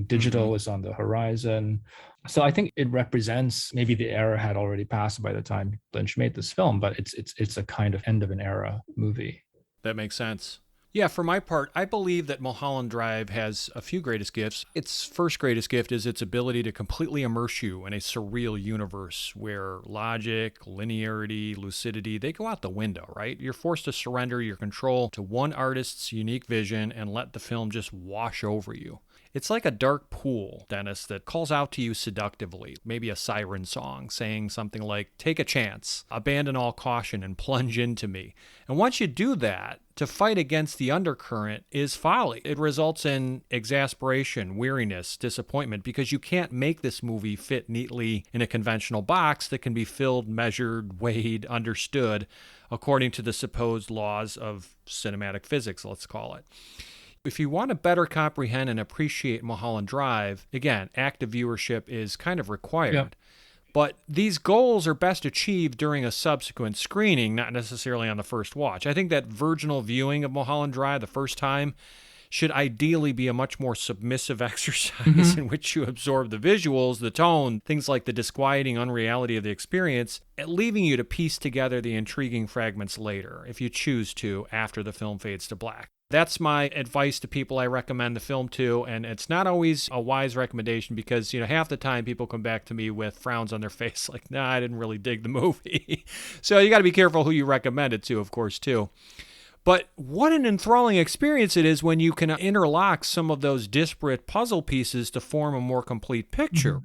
Digital is on the horizon. So I think it represents, maybe the era had already passed by the time Lynch made this film, but it's a kind of end of an era movie. That makes sense. Yeah, for my part, I believe that Mulholland Drive has a few greatest gifts. Its first greatest gift is its ability to completely immerse you in a surreal universe where logic, linearity, lucidity, they go out the window, right? You're forced to surrender your control to one artist's unique vision and let the film just wash over you. It's like a dark pool, Dennis, that calls out to you seductively, maybe a siren song saying something like, take a chance, abandon all caution and plunge into me. And once you do that, to fight against the undercurrent is folly. It results in exasperation, weariness, disappointment, because you can't make this movie fit neatly in a conventional box that can be filled, measured, weighed, understood, according to the supposed laws of cinematic physics, let's call it. If you want to better comprehend and appreciate Mulholland Drive, again, active viewership is kind of required. Yep. But these goals are best achieved during a subsequent screening, not necessarily on the first watch. I think that virginal viewing of Mulholland Drive the first time should ideally be a much more submissive exercise in which you absorb the visuals, the tone, things like the disquieting unreality of the experience, leaving you to piece together the intriguing fragments later, if you choose to, after the film fades to black. That's my advice to people I recommend the film to, and it's not always a wise recommendation because, half the time people come back to me with frowns on their face like, nah, I didn't really dig the movie. So you got to be careful who you recommend it to, of course, too. But what an enthralling experience it is when you can interlock some of those disparate puzzle pieces to form a more complete picture.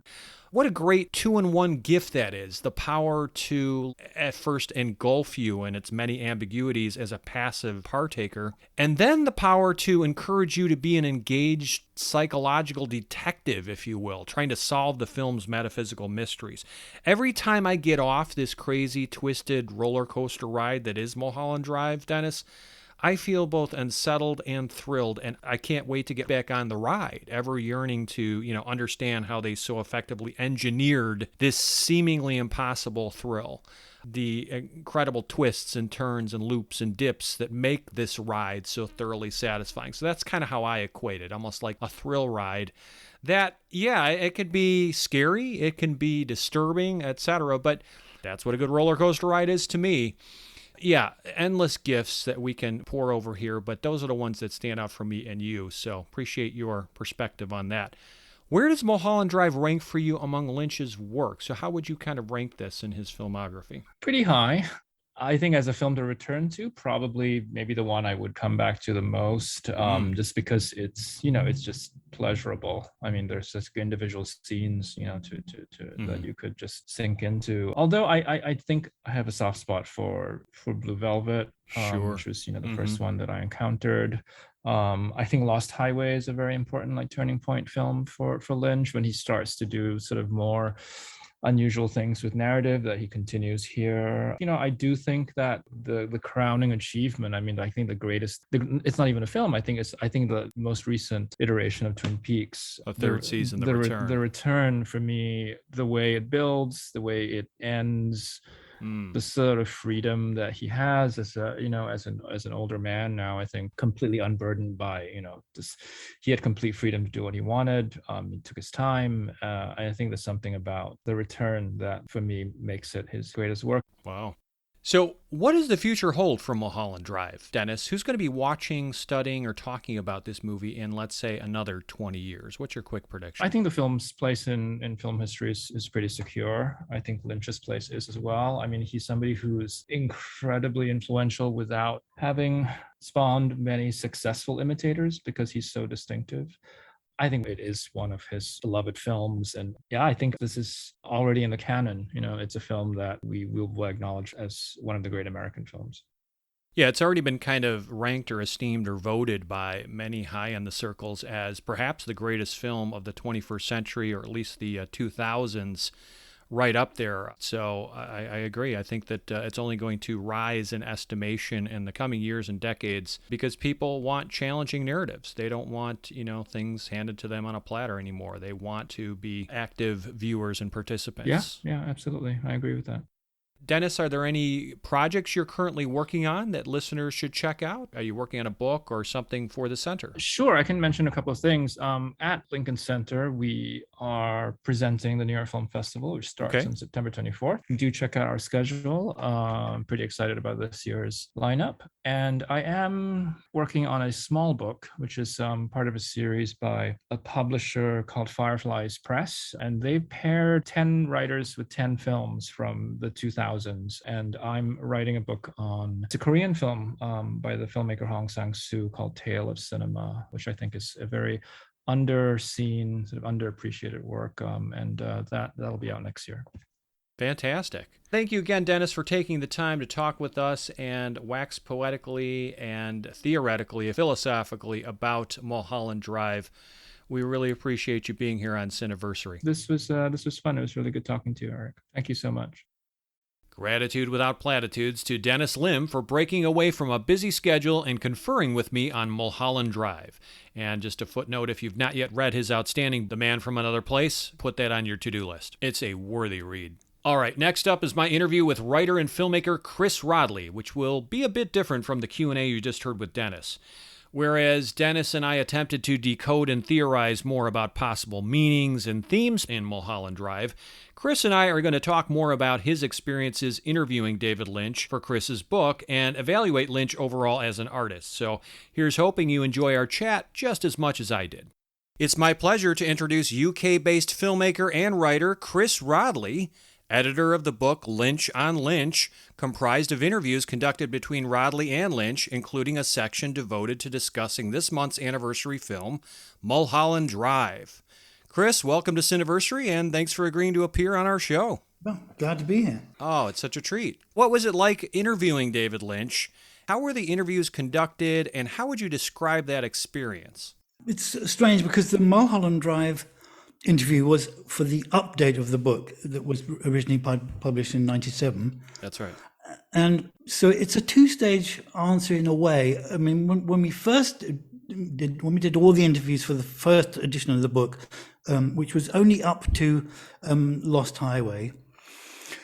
What a great 2-in-1 gift that is, the power to at first engulf you in its many ambiguities as a passive partaker, and then the power to encourage you to be an engaged psychological detective, if you will, trying to solve the film's metaphysical mysteries. Every time I get off this crazy, twisted roller coaster ride that is Mulholland Drive, Dennis, I feel both unsettled and thrilled, and I can't wait to get back on the ride, ever yearning to, understand how they so effectively engineered this seemingly impossible thrill. The incredible twists and turns and loops and dips that make this ride so thoroughly satisfying. So that's kind of how I equate it, almost like a thrill ride that, it could be scary, it can be disturbing, etc., but that's what a good roller coaster ride is to me. Yeah, endless gifts that we can pour over here, but those are the ones that stand out for me and you, so appreciate your perspective on that. Where does Mulholland Drive rank for you among Lynch's work? So how would you kind of rank this in his filmography? Pretty high. I think as a film to return to, probably maybe the one I would come back to the most, just because it's just pleasurable. I mean, there's just individual scenes, that you could just sink into. Although I think I have a soft spot for Blue Velvet, which was, the first one that I encountered. I think Lost Highway is a very important turning point film for Lynch when he starts to do sort of more unusual things with narrative that he continues here. I do think that the crowning achievement, I think the greatest, it's not even a film. I think the most recent iteration of Twin Peaks, a third season, The Return. The Return, for me, the way it builds, the way it ends, the sort of freedom that he has as an older man now, I think completely unburdened by, he had complete freedom to do what he wanted. He took his time. I think there's something about The Return that for me makes it his greatest work. Wow. So what does the future hold for Mulholland Drive? Dennis, who's going to be watching, studying, or talking about this movie in, let's say, another 20 years? What's your quick prediction? I think the film's place in film history is pretty secure. I think Lynch's place is as well. He's somebody who's incredibly influential without having spawned many successful imitators because he's so distinctive. I think it is one of his beloved films. And yeah, I think this is already in the canon. It's a film that we will acknowledge as one of the great American films. Yeah, it's already been kind of ranked or esteemed or voted by many high in the circles as perhaps the greatest film of the 21st century, or at least the 2000s, right up there. So I agree. I think that it's only going to rise in estimation in the coming years and decades because people want challenging narratives. They don't want, things handed to them on a platter anymore. They want to be active viewers and participants. Yeah, absolutely. I agree with that. Dennis, are there any projects you're currently working on that listeners should check out? Are you working on a book or something for the center? Sure, I can mention a couple of things. At Lincoln Center, we are presenting the New York Film Festival, which starts on September 24th. Do check out our schedule. I'm pretty excited about this year's lineup. And I am working on a small book, which is part of a series by a publisher called Fireflies Press. And they've paired 10 writers with 10 films from the 2000s. And I'm writing a book it's a Korean film by the filmmaker Hong Sang-soo called Tale of Cinema, which I think is a very underseen, sort of underappreciated work. And that'll be out next year. Fantastic. Thank you again, Dennis, for taking the time to talk with us and wax poetically and theoretically, philosophically about Mulholland Drive. We really appreciate you being here on Cineversary. This was fun. It was really good talking to you, Eric. Thank you so much. Gratitude without platitudes to Dennis Lim for breaking away from a busy schedule and conferring with me on Mulholland Drive. And just a footnote, if you've not yet read his outstanding The Man from Another Place, put that on your to-do list. It's a worthy read. All right, next up is my interview with writer and filmmaker Chris Rodley, which will be a bit different from the Q&A you just heard with Dennis. Whereas Dennis and I attempted to decode and theorize more about possible meanings and themes in Mulholland Drive, Chris and I are going to talk more about his experiences interviewing David Lynch for Chris's book and evaluate Lynch overall as an artist. So here's hoping you enjoy our chat just as much as I did. It's my pleasure to introduce UK-based filmmaker and writer Chris Rodley, editor of the book Lynch on Lynch, comprised of interviews conducted between Rodley and Lynch, including a section devoted to discussing this month's anniversary film, Mulholland Drive. Chris, welcome to Cineversary, and thanks for agreeing to appear on our show. Well, glad to be here. Oh, it's such a treat. What was it like interviewing David Lynch? How were the interviews conducted, and how would you describe that experience? It's strange because the Mulholland Drive interview was for the update of the book that was originally published in 1997. That's right. And so it's a two-stage answer in a way. I mean, when we did all the interviews for the first edition of the book, which was only up to Lost Highway.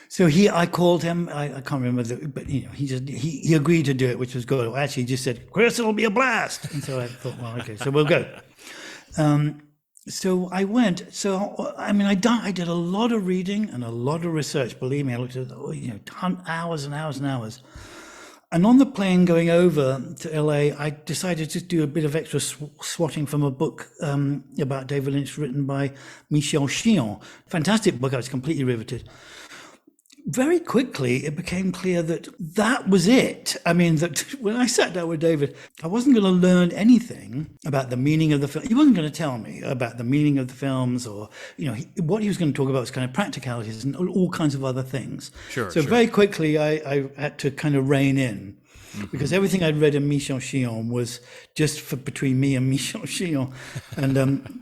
So I called him. I can't remember, but he agreed to do it, which was good. Actually, he just said, "Chris, it'll be a blast." And so I thought, well, okay, so we'll go. So I went. So I mean, I did a lot of reading and a lot of research. Believe me, I looked at hours and hours and hours. And on the plane going over to LA, I decided to do a bit of extra swatting from a book about David Lynch written by Michel Chion. Fantastic book. I was completely riveted. Very quickly, it became clear that was it. I mean, that when I sat down with David, I wasn't going to learn anything about the meaning of the film. He wasn't going to tell me about the meaning of the films or, what he was going to talk about was kind of practicalities and all kinds of other things. Sure. So very quickly, I had to kind of rein in. because everything I'd read in Michel Chion was just for between me and Michel Chion, and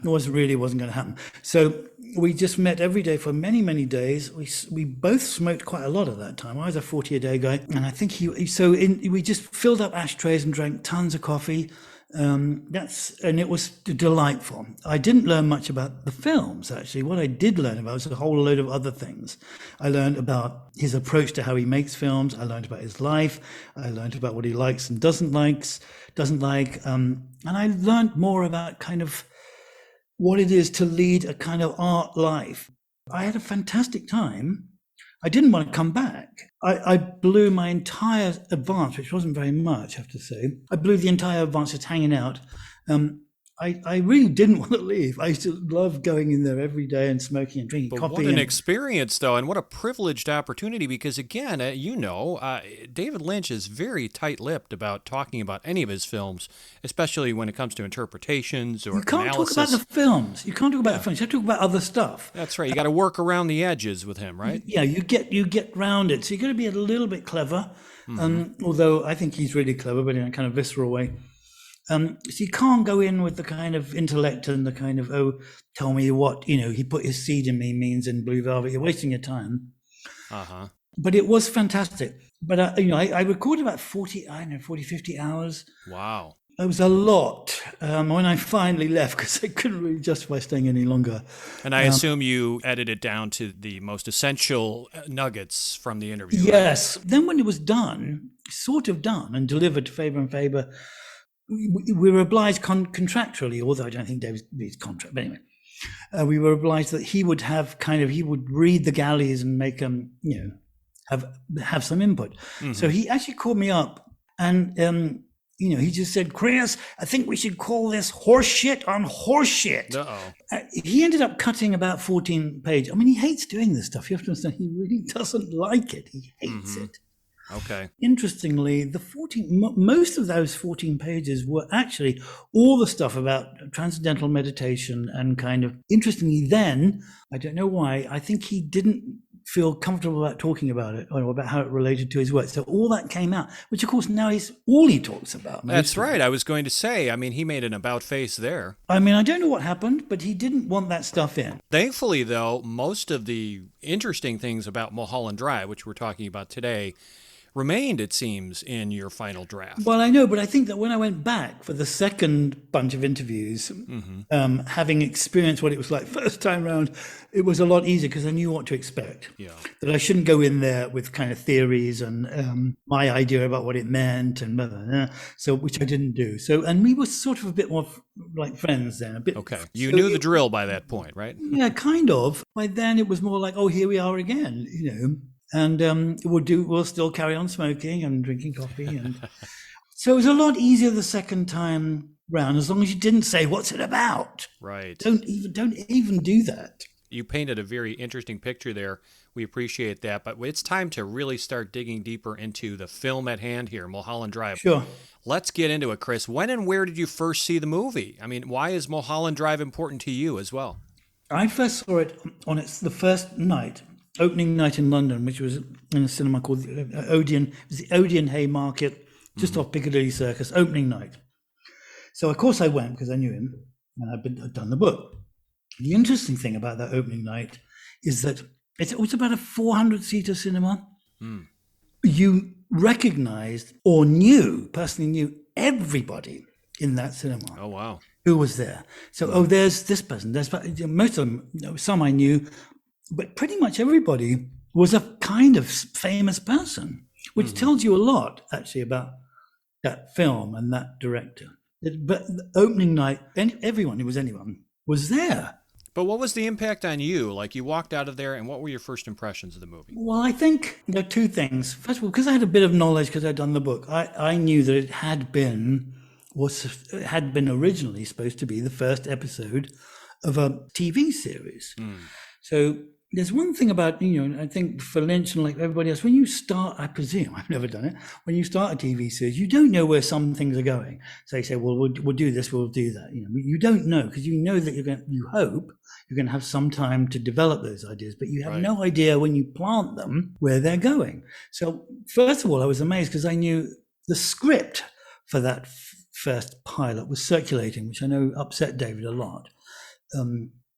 wasn't going to happen. So we just met every day for many, many days. We both smoked quite a lot at that time. I was a 40 a day guy, and I think we just filled up ashtrays and drank tons of coffee. And it was delightful. I didn't learn much about the films, actually. What I did learn about was a whole load of other things. I learned about his approach to how he makes films. I learned about his life. I learned about what he likes and doesn't like. And I learned more about kind of what it is to lead a kind of art life. I had a fantastic time. I didn't want to come back. I blew my entire advance, which wasn't very much, I have to say. I blew the entire advance just hanging out. I really didn't want to leave. I used to love going in there every day and smoking and drinking coffee. What an experience, though, and what a privileged opportunity, because, again, David Lynch is very tight-lipped about talking about any of his films, especially when it comes to interpretations or analysis. You can't talk about the films. You can't talk about the films. You have to talk about other stuff. That's right. You got to work around the edges with him, right? Yeah, you get round it. So you've got to be a little bit clever, although I think he's really clever, but in a kind of visceral way. So you can't go in with the kind of intellect and the kind of, tell me what, he put his seed in me means in Blue Velvet. You're wasting your time. Uh-huh. But it was fantastic. But, I recorded about 50 hours. Wow. It was a lot when I finally left because I couldn't really justify staying any longer. And I assume you edited down to the most essential nuggets from the interview. Yes. Right? Then when it was done, sort of done and delivered to Faber and Faber, we were obliged contractually, although I don't think David's contract, but anyway, we were obliged that he would read the galleys and make have some input. Mm-hmm. So he actually called me up and, he just said, Chris, I think we should call this horse shit on horse shit. He ended up cutting about 14 pages. I mean, he hates doing this stuff. You have to understand, he really doesn't like it. He hates it. Okay. Interestingly, most of those 14 pages were actually all the stuff about transcendental meditation and kind of, interestingly then, I don't know why, I think he didn't feel comfortable about talking about it or about how it related to his work. So all that came out, which of course now is all he talks about. That's right. I was going to say, he made an about face there. I don't know what happened, but he didn't want that stuff in. Thankfully, though, most of the interesting things about Mulholland Drive, which we're talking about today, remained, it seems, in your final draft. Well, I know, but I think that when I went back for the second bunch of interviews, having experienced what it was like first time round, it was a lot easier because I knew what to expect. Yeah. That I shouldn't go in there with kind of theories and my idea about what it meant and blah, blah, blah, so which I didn't do. So, and we were sort of a bit more like friends then. Okay. You knew the drill by that point, right? Yeah, kind of. By then it was more like, oh, here we are again, And we'll still carry on smoking and drinking coffee, and so it was a lot easier the second time round, as long as you didn't say what's it about. Right. Don't even do that. You painted a very interesting picture there. We appreciate that, but it's time to really start digging deeper into the film at hand here, Mulholland Drive. Sure. Let's get into it, Chris. When and where did you first see the movie? Why is Mulholland Drive important to you as well? I first saw it on the first night. Opening night in London, which was in a cinema called Odeon. It was the Odeon Haymarket, just off Piccadilly Circus, opening night. So, of course, I went because I knew him and I'd done the book. The interesting thing about that opening night is that it was about a 400-seater cinema. You recognized or personally knew everybody in that cinema. Oh, wow. Who was there. So, there's this person. There's most of them, some I knew, but pretty much everybody was a kind of famous person, which tells you a lot, actually, about that film and that director. But the opening night, anyone was there. But what was the impact on you? Like, you walked out of there, and what were your first impressions of the movie? Well, I think there are two things. First of all, because I had a bit of knowledge because I'd done the book, I knew that it had been originally supposed to be the first episode of a TV series. So there's one thing about, I think for Lynch and like everybody else, when you start, I presume, I've never done it, when you start a TV series, you don't know where some things are going. So you say, well, we'll do this, we'll do that. You don't know because you know that you hope you're going to have some time to develop those ideas, but you have no idea when you plant them where they're going. So first of all, I was amazed because I knew the script for that first pilot was circulating, which I know upset David a lot.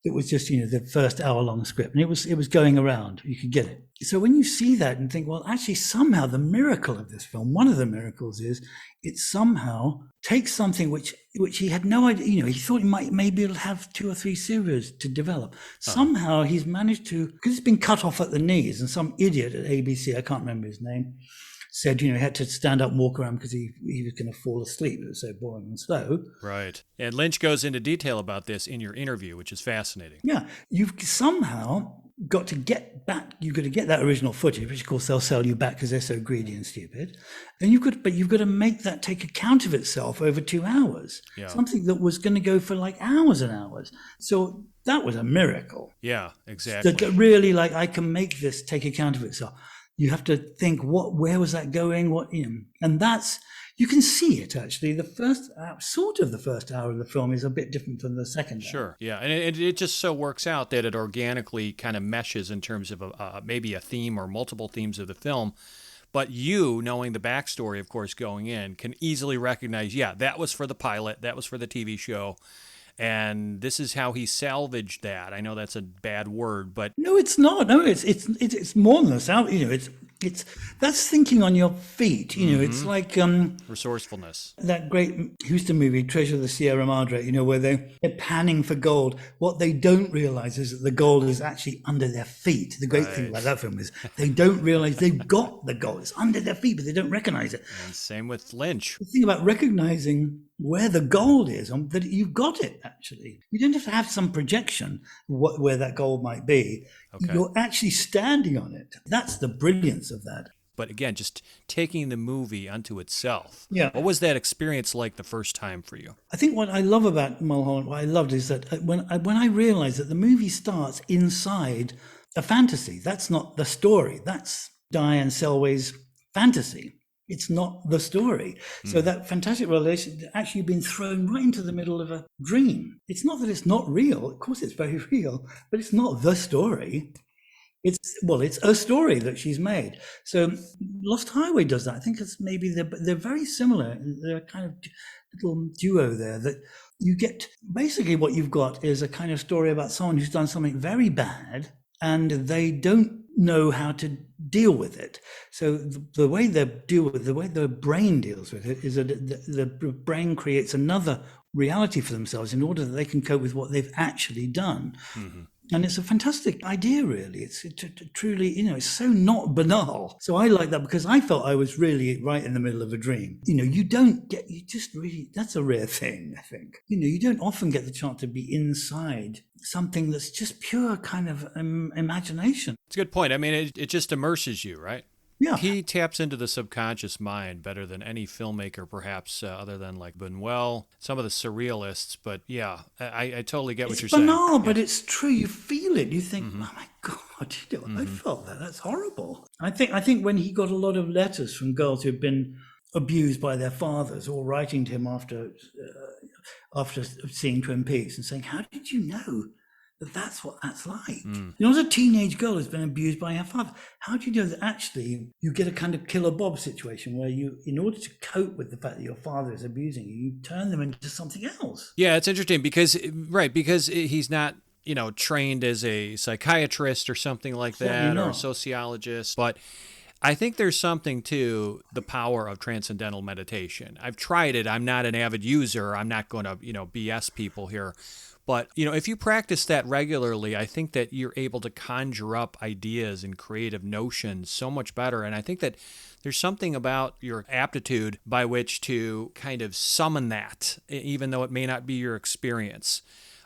It was just, the first hour-long script, and it was going around. You could get it. So when you see that and think, well, actually, somehow the miracle of this film, one of the miracles is it somehow takes something which he had no idea. He thought maybe it'll have 2 or 3 series to develop. Somehow he's managed to, because it's been cut off at the knees, and some idiot at ABC, I can't remember his name, said, he had to stand up and walk around because he was going to fall asleep. It was so boring and slow. Right. And Lynch goes into detail about this in your interview, which is fascinating. Yeah. You've somehow got to get back, you've got to get that original footage, which of course they'll sell you back because they're so greedy and stupid. And you've got to make that take account of itself over 2 hours. Yeah. Something that was going to go for like hours and hours. So that was a miracle. Yeah, exactly. That really, I can make this take account of itself. You have to think, where was that going? And that's, you can see it actually. The first hour of the film is a bit different from the second hour. Sure, yeah, and it just so works out that it organically kind of meshes in terms of maybe a theme or multiple themes of the film. But you, knowing the backstory, of course, going in, can easily recognize, that was for the pilot, that was for the TV show. And this is how he salvaged that. I know that's a bad word, but no, it's not. No, it's more than a salvage. It's that's thinking on your feet. It's like resourcefulness. That great Houston movie, Treasure of the Sierra Madre. Where they're panning for gold. What they don't realize is that the gold is actually under their feet. The great thing about that film is they don't realize they've got the gold. It's under their feet, but they don't recognize it. And same with Lynch. The thing about recognizing where the gold is, that you've got it, actually. You don't have to have some projection where that gold might be. Okay. You're actually standing on it. That's the brilliance of that. But again, just taking the movie unto itself. Yeah. What was that experience like the first time for you? I think what I love about Mulholland, what I loved is that when I realized that the movie starts inside a fantasy, that's not the story. That's Diane Selway's fantasy. It's not the story. So that fantastic relation actually been thrown right into the middle of a dream. It's not that it's not real. Of course, it's very real, but it's not the story. It's a story that she's made. So Lost Highway does that. I think it's maybe they're very similar. They're a kind of little duo there that you get. Basically, what you've got is a kind of story about someone who's done something very bad and they don't know how to deal with it. So the way the brain deals with it is that the brain creates another reality for themselves in order that they can cope with what they've actually done. Mm-hmm. And it's a fantastic idea, really. It's truly, it's so not banal. So I like that because I felt I was really right in the middle of a dream. That's a rare thing, I think. You don't often get the chance to be inside something that's just pure kind of imagination. It's a good point. I mean, it just immerses you, right? Yeah. He taps into the subconscious mind better than any filmmaker, perhaps, other than like Buñuel, some of the surrealists. But yeah, I totally get what you're saying. It's banal, but it's true. You feel it. You think, oh my God, I felt that. That's horrible. I think when he got a lot of letters from girls who've been abused by their fathers, or writing to him after seeing Twin Peaks and saying, how did you know that's what that's like? A teenage girl has been abused by her father. How do you know that actually you get a kind of Killer Bob situation where you, in order to cope with the fact that your father is abusing you, you turn them into something else? Yeah, it's interesting because he's not, trained as a psychiatrist or something like that, or a sociologist, but I think there's something to the power of transcendental meditation. I've tried it. I'm not an avid user. I'm not going to, BS people here. But, if you practice that regularly, I think that you're able to conjure up ideas and creative notions so much better. And I think that there's something about your aptitude by which to kind of summon that, even though it may not be your experience.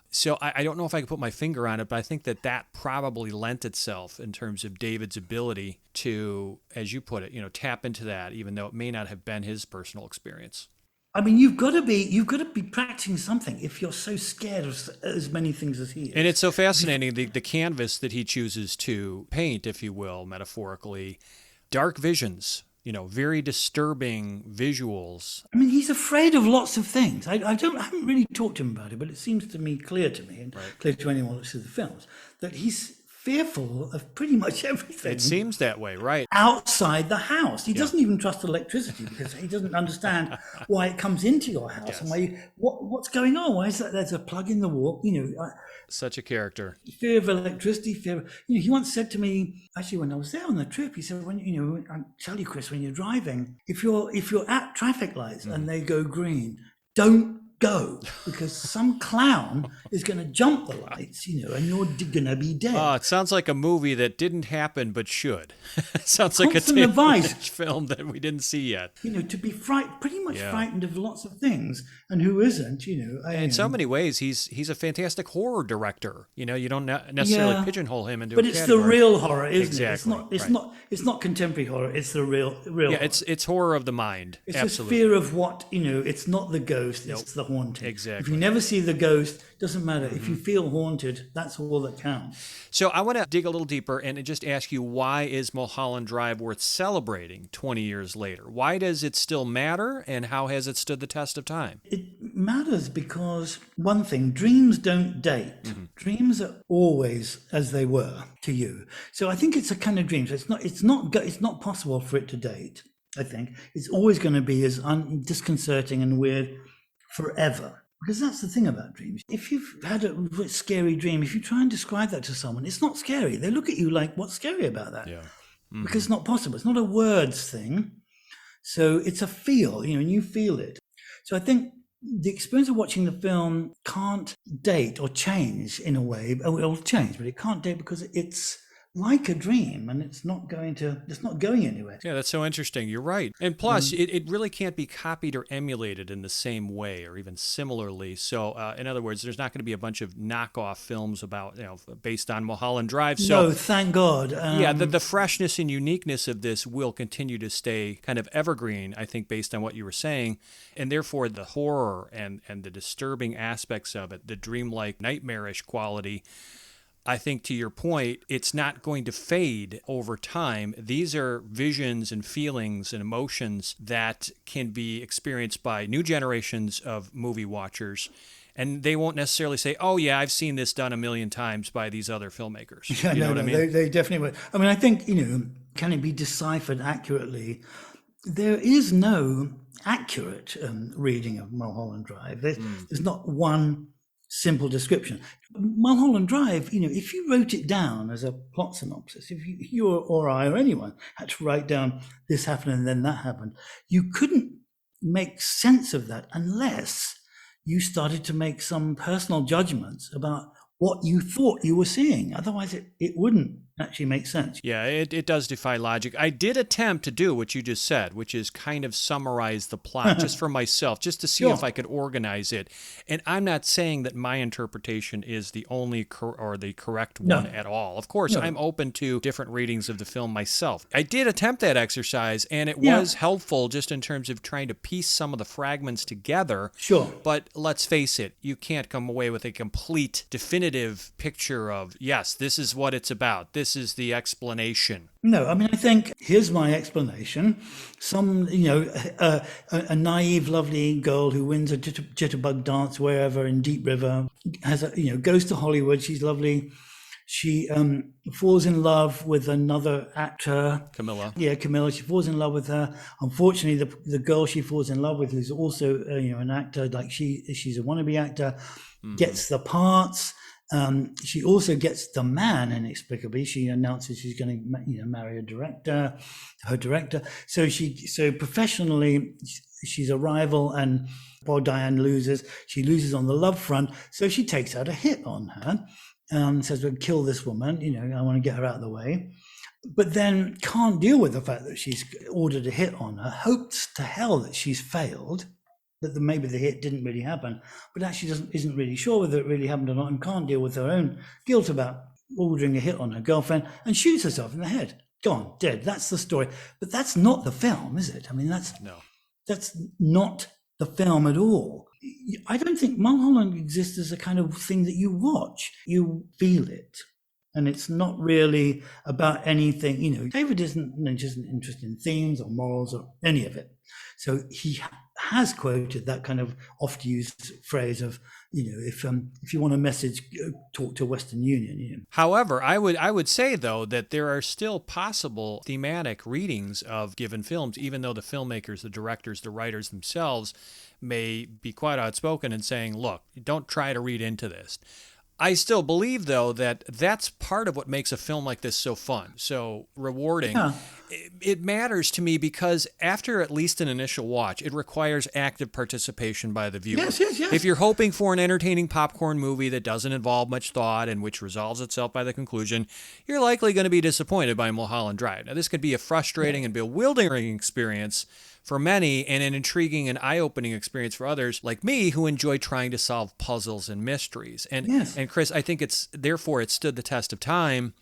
So I don't know if I can put my finger on it, but I think that probably lent itself in terms of David's ability to, as you put it, tap into that, even though it may not have been his personal experience. I mean, you've got to be practicing something if you're so scared of as many things as he is. And it's so fascinating, the canvas that he chooses to paint, if you will, metaphorically, dark visions, very disturbing visuals. I mean, he's afraid of lots of things. I haven't really talked to him about it, but it seems to me clear to me, and clear to anyone who sees the films, that he's fearful of pretty much everything. It seems that way, right? Outside the house. He doesn't even trust electricity because he doesn't understand why it comes into your house and why what's going on. Why is that there's a plug in the wall? Such a character. Fear of electricity, he once said to me, actually when I was there on the trip, he said, I tell you, Chris, when you're driving, if you're at traffic lights and they go green, don't go, because some clown is going to jump the lights, and you're going to be dead. Oh, it sounds like a movie that didn't happen but should. It sounds like Constant a advice. film that we didn't see yet. To be pretty much frightened of lots of things, and who isn't? In so many ways, he's a fantastic horror director. You don't necessarily pigeonhole him into. But a it's category. the real horror, isn't exactly. it? It's not contemporary horror. It's the real. Yeah, horror. it's horror of the mind. It's Absolutely. just fear of what It's not the ghost. It's the haunting. Exactly. If you never see the ghost, doesn't matter. If you feel haunted, that's all that counts. So I want to dig a little deeper and just ask you, why is Mulholland Drive worth celebrating 20 years later? Why does it still matter, and how has it stood the test of time? It matters because, one thing, dreams don't date. Dreams are always as they were to you. So I think it's a kind of dream. So it's not possible for it to date. I think it's always going to be as disconcerting and weird forever. Because that's the thing about dreams. If you've had a scary dream, if you try and describe that to someone, it's not scary. They look at you like, what's scary about that? Yeah. Because it's not possible. It's not a words thing. So it's a feel, and you feel it. So I think the experience of watching the film can't date or change in a way. Oh, it'll change, but it can't date because it's like a dream, and it's not going anywhere. Yeah, that's so interesting. You're right. And plus, it really can't be copied or emulated in the same way or even similarly. So, in other words, there's not going to be a bunch of knockoff films about, based on Mulholland Drive. So, no, thank God. The freshness and uniqueness of this will continue to stay kind of evergreen, I think, based on what you were saying. And therefore, the horror and the disturbing aspects of it, the dreamlike, nightmarish quality, I think, to your point, it's not going to fade over time. These are visions and feelings and emotions that can be experienced by new generations of movie watchers. And they won't necessarily say, oh, yeah, I've seen this done a million times by these other filmmakers. Yeah, you know what I mean? They definitely would. I mean, I think, can it be deciphered accurately? There is no accurate reading of Mulholland Drive. There's not one simple description. Mulholland Drive, if you wrote it down as a plot synopsis, if you or I or anyone had to write down this happened and then that happened, you couldn't make sense of that unless you started to make some personal judgments about what you thought you were seeing. Otherwise, it wouldn't actually make sense. Yeah, it does defy logic. I did attempt to do what you just said, which is kind of summarize the plot just for myself, just to see if I could organize it. And I'm not saying that my interpretation is the only or the correct one at all. Of course, I'm open to different readings of the film myself. I did attempt that exercise, and it was helpful just in terms of trying to piece some of the fragments together. Sure. But let's face it, you can't come away with a complete, definitive picture of, yes, this is what it's about. This is the explanation. No, I mean, I think here's my explanation. Some, a naive, lovely girl who wins a jitterbug dance wherever in Deep River goes to Hollywood. She's lovely. She falls in love with another actor. Camilla. Yeah, Camilla. She falls in love with her. Unfortunately, the girl she falls in love with, who's also an actor, like she's a wannabe actor, gets the parts. She also gets the man inexplicably. She announces she's going to marry her director. So professionally, she's a rival, and poor Diane loses. She loses on the love front. So she takes out a hit on her, says, "We'll kill this woman. I want to get her out of the way." But then can't deal with the fact that she's ordered a hit on her. Hopes to hell that she's failed, that maybe the hit didn't really happen, but actually isn't really sure whether it really happened or not, and can't deal with her own guilt about ordering a hit on her girlfriend, and shoots herself in the head. Gone, dead. That's the story. But that's not the film, is it? I mean, that's not the film at all. I don't think Mulholland exists as a kind of thing that you watch. You feel it. And it's not really about anything, David isn't interested in themes or morals or any of it. So he has quoted that kind of oft-used phrase of, if you want a message, talk to Western Union. However, I would say, though, that there are still possible thematic readings of given films, even though the filmmakers, the directors, the writers themselves may be quite outspoken in saying, look, don't try to read into this. I still believe, though, that that's part of what makes a film like this so fun, so rewarding. Yeah. It matters to me because after at least an initial watch, it requires active participation by the viewer. Yes. If you're hoping for an entertaining popcorn movie that doesn't involve much thought and which resolves itself by the conclusion, you're likely going to be disappointed by Mulholland Drive. Now, this could be a frustrating and bewildering experience for many, and an intriguing and eye-opening experience for others like me who enjoy trying to solve puzzles and mysteries. And Chris, I think it stood the test of time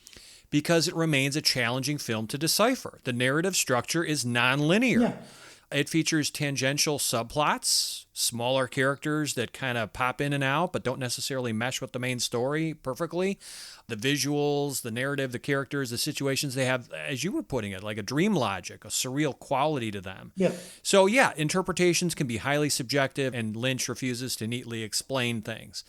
because it remains a challenging film to decipher. The narrative structure is nonlinear. Yeah. It features tangential subplots, smaller characters that kind of pop in and out but don't necessarily mesh with the main story perfectly. The visuals, the narrative, the characters, the situations, they have, as you were putting it, like a dream logic, a surreal quality to them. Yeah. So yeah, interpretations can be highly subjective, and Lynch refuses to neatly explain things.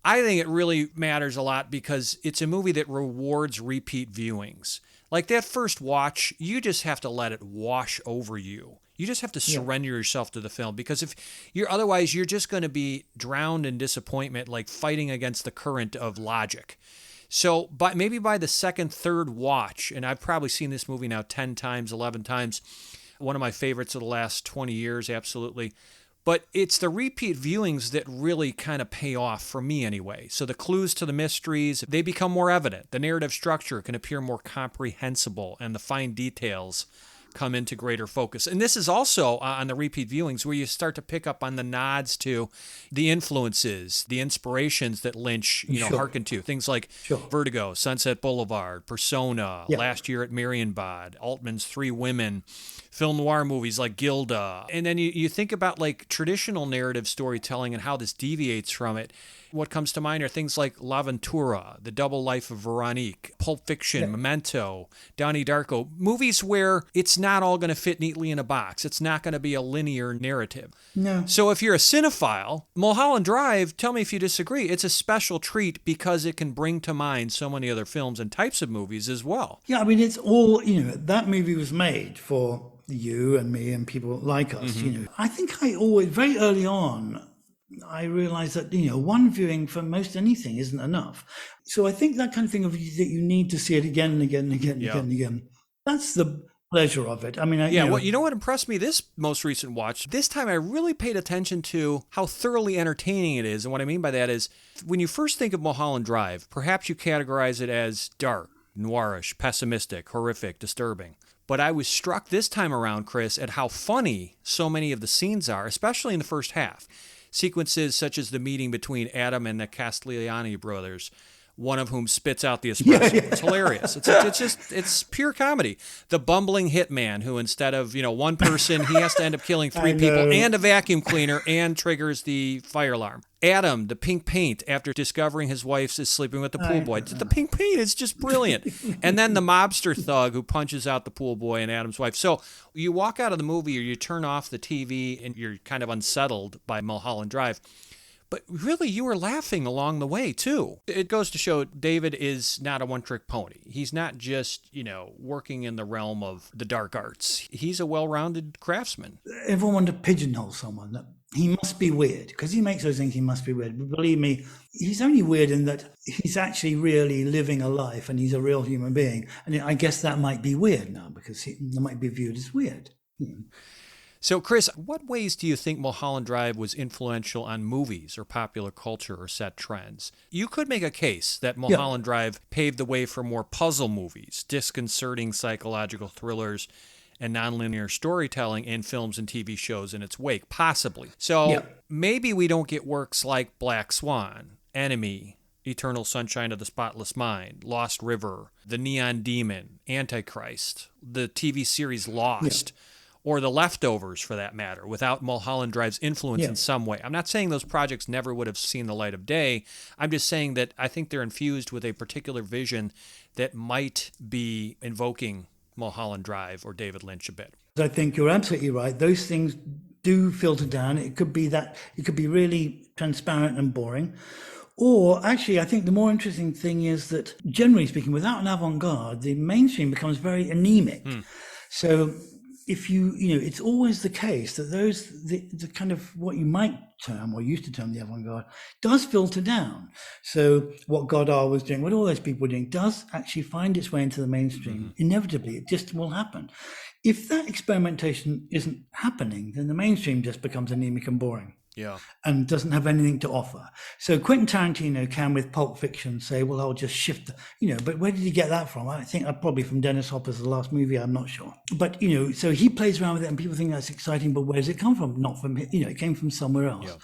I think it really matters a lot because it's a movie that rewards repeat viewings. Like that first watch, you just have to let it wash over you. You just have to surrender yourself to the film, because otherwise you're just going to be drowned in disappointment, like fighting against the current of logic. So maybe by the second, third watch, and I've probably seen this movie now 10 times, 11 times, one of my favorites of the last 20 years, absolutely. But it's the repeat viewings that really kind of pay off for me anyway. So the clues to the mysteries, they become more evident. The narrative structure can appear more comprehensible, and the fine details come into greater focus. And this is also on the repeat viewings where you start to pick up on the nods to the influences, the inspirations that Lynch, hearkened to. Things like Vertigo, Sunset Boulevard, Persona, Last Year at Marienbad, Altman's Three Women, film noir movies like Gilda. And then you think about like traditional narrative storytelling and how this deviates from it. What comes to mind are things like L'Avventura, The Double Life of Veronique, Pulp Fiction, Memento, Donnie Darko, movies where it's not all going to fit neatly in a box. It's not going to be a linear narrative. No. So if you're a cinephile, Mulholland Drive, tell me if you disagree, it's a special treat because it can bring to mind so many other films and types of movies as well. Yeah, I mean, it's all, that movie was made for you and me and people like us, I think I always, very early on, I realized that, one viewing for most anything isn't enough. So I think that kind of thing of that you need to see it again and again and again and again and again. That's the pleasure of it. I mean, what impressed me this most recent watch, this time I really paid attention to how thoroughly entertaining it is. And what I mean by that is when you first think of Mulholland Drive, perhaps you categorize it as dark, noirish, pessimistic, horrific, disturbing. But I was struck this time around, Chris, at how funny so many of the scenes are, especially in the first half. Sequences such as the meeting between Adam and the Castigliani brothers, one of whom spits out the espresso. It's hilarious. It's pure comedy. The bumbling hitman who, instead of, one person, he has to end up killing three people and a vacuum cleaner and triggers the fire alarm. Adam, the pink paint, after discovering his wife is sleeping with the pool boy. The pink paint is just brilliant. And then the mobster thug who punches out the pool boy and Adam's wife. So you walk out of the movie or you turn off the TV and you're kind of unsettled by Mulholland Drive. But really, you were laughing along the way, too. It goes to show David is not a one-trick pony. He's not just, working in the realm of the dark arts. He's a well-rounded craftsman. Everyone wanted to pigeonhole someone that he must be weird, because he makes us think he must be weird. But believe me, he's only weird in that he's actually really living a life and he's a real human being. And I guess that might be weird now, because that might be viewed as weird. So, Chris, what ways do you think Mulholland Drive was influential on movies or popular culture or set trends? You could make a case that Mulholland Drive paved the way for more puzzle movies, disconcerting psychological thrillers, and nonlinear storytelling in films and TV shows in its wake, possibly. So maybe we don't get works like Black Swan, Enemy, Eternal Sunshine of the Spotless Mind, Lost River, The Neon Demon, Antichrist, the TV series Lost, or The Leftovers for that matter, without Mulholland Drive's influence in some way. I'm not saying those projects never would have seen the light of day. I'm just saying that I think they're infused with a particular vision that might be invoking Mulholland Drive or David Lynch a bit. I think you're absolutely right. Those things do filter down. It could be really transparent and boring. Or actually, I think the more interesting thing is that, generally speaking, without an avant-garde, the mainstream becomes very anemic. So if it's always the case that the kind of what you might term or used to term the avant-garde does filter down. So what Godard was doing, what all those people were doing, does actually find its way into the mainstream. Inevitably, it just will happen. If that experimentation isn't happening, then the mainstream just becomes anemic and boring. Yeah. And doesn't have anything to offer. So Quentin Tarantino can, with Pulp Fiction, say, well, I'll just shift, but where did he get that from? I think probably from Dennis Hopper's The Last Movie, I'm not sure. But, so he plays around with it and people think that's exciting, but where does it come from? Not from, it came from somewhere else. Yeah.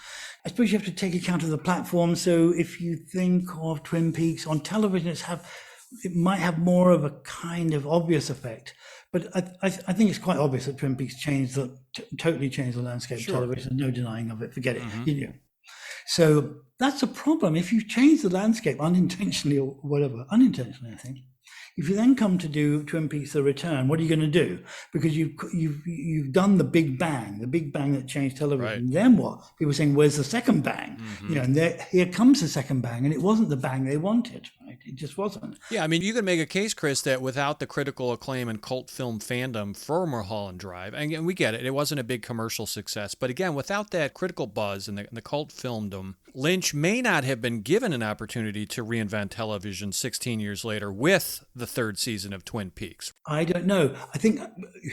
I suppose you have to take account of the platform. So if you think of Twin Peaks on television, it might have more of a kind of obvious effect. But I think it's quite obvious that Twin Peaks totally changed the landscape of television. No denying of it. Forget it. So that's a problem. If you change the landscape unintentionally or whatever, unintentionally, I think. If you then come to do Twin Peaks: The Return, what are you going to do? Because you've done the big bang that changed television. Right. And then what? People are saying, "Where's the second bang?" And here comes the second bang, and it wasn't the bang they wanted. Right? It just wasn't. Yeah, I mean, you could make a case, Chris, that without the critical acclaim and cult film fandom for Mulholland Drive, and we get it, it wasn't a big commercial success, but again, without that critical buzz and the cult filmdom, Lynch may not have been given an opportunity to reinvent television 16 years later with the third season of Twin Peaks. I don't know. I think,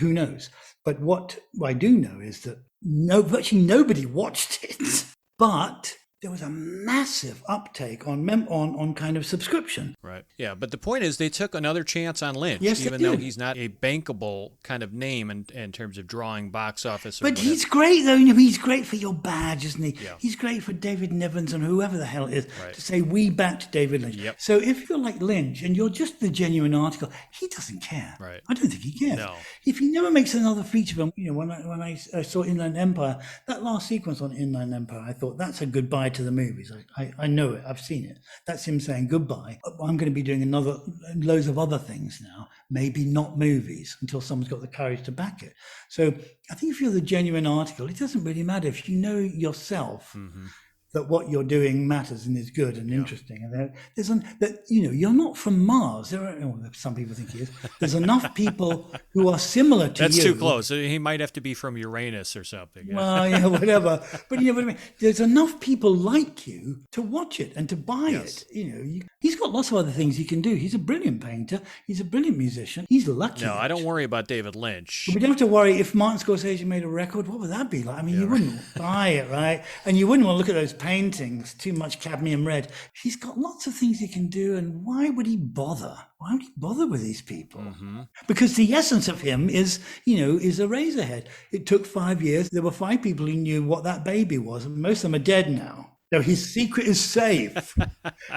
who knows? But what I do know is that virtually nobody watched it, but there was a massive uptake on kind of subscription. Right. Yeah. But the point is they took another chance on Lynch, even though he's not a bankable kind of name in terms of drawing box office. But he's great, though. He's great for your badge, isn't he? Yeah. He's great for David Nevins and whoever the hell it is to say, we backed David Lynch. Yep. So if you're like Lynch and you're just the genuine article, he doesn't care. Right. I don't think he cares. No. If he never makes another feature film, when I saw Inland Empire, that last sequence on Inland Empire, I thought that's a goodbye to the movies. I know it. I've seen it. That's him saying goodbye. I'm going to be doing loads of other things now, maybe not movies, until someone's got the courage to back it. So I think if you're the genuine article, it doesn't really matter if you know yourself that what you're doing matters and is good and interesting. And you're not from Mars. Some people think he is. There's enough people who are similar to That's you. That's too close. He might have to be from Uranus or something. Yeah. Well, whatever. But you know what I mean? There's enough people like you to watch it and to buy it. He's got lots of other things he can do. He's a brilliant painter. He's a brilliant musician. He's lucky. No, I don't worry about David Lynch. But we don't have to worry if Martin Scorsese made a record. What would that be like? I mean, you wouldn't buy it, right? And you wouldn't want to look at those paintings, too much cadmium red. He's got lots of things he can do, and why would he bother? Why would he bother with these people? Because the essence of him is a Eraserhead. It took 5 years. There were 5 people who knew what that baby was, and most of them are dead now. So his secret is safe.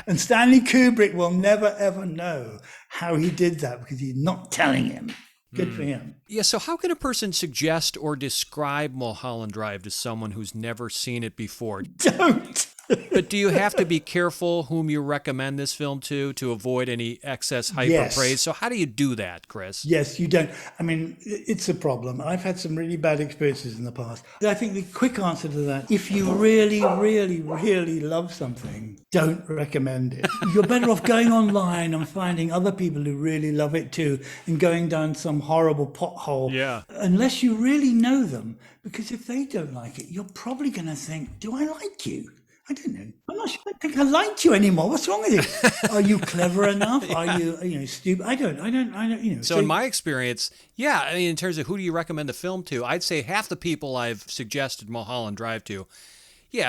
And Stanley Kubrick will never, ever know how he did that because he's not telling him. Good for him. Yeah, so how can a person suggest or describe Mulholland Drive to someone who's never seen it before? Don't! But do you have to be careful whom you recommend this film to avoid any excess hype or praise? So how do you do that, Chris? Yes, you don't. I mean, it's a problem. I've had some really bad experiences in the past. I think the quick answer to that, if you really, really, really love something, don't recommend it. You're better off going online and finding other people who really love it too and going down some horrible pothole. Yeah. Unless you really know them. Because if they don't like it, you're probably going to think, do I like you? I don't know. I'm not sure I think I like you anymore. What's wrong with you? Are you clever enough? Are you stupid? I don't. So in my experience, I mean, in terms of who do you recommend the film to, I'd say half the people I've suggested Mulholland Drive to,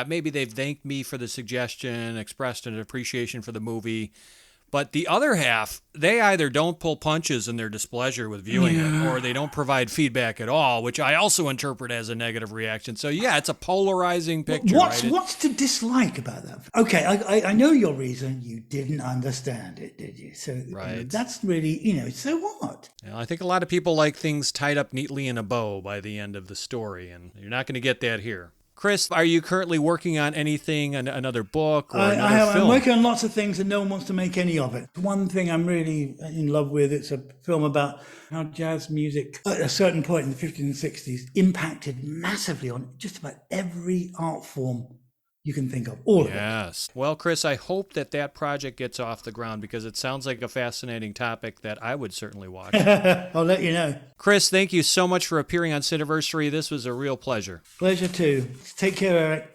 maybe they've thanked me for the suggestion, expressed an appreciation for the movie, But the other half, they either don't pull punches in their displeasure with viewing it, or they don't provide feedback at all, which I also interpret as a negative reaction. So yeah, it's a polarizing picture. What's to dislike about that? Okay, I know your reason. You didn't understand it, did you? So that's really, so what? Well, I think a lot of people like things tied up neatly in a bow by the end of the story, and you're not going to get that here. Chris, are you currently working on anything, another book or another film? I'm working on lots of things and no one wants to make any of it. One thing I'm really in love with, it's a film about how jazz music at a certain point in the 50s and 60s impacted massively on just about every art form you can think of, all of it. Yes. Well, Chris, I hope that project gets off the ground because it sounds like a fascinating topic that I would certainly watch. I'll let you know. Chris, thank you so much for appearing on Cineversary. This was a real pleasure. Pleasure too. Take care, Eric.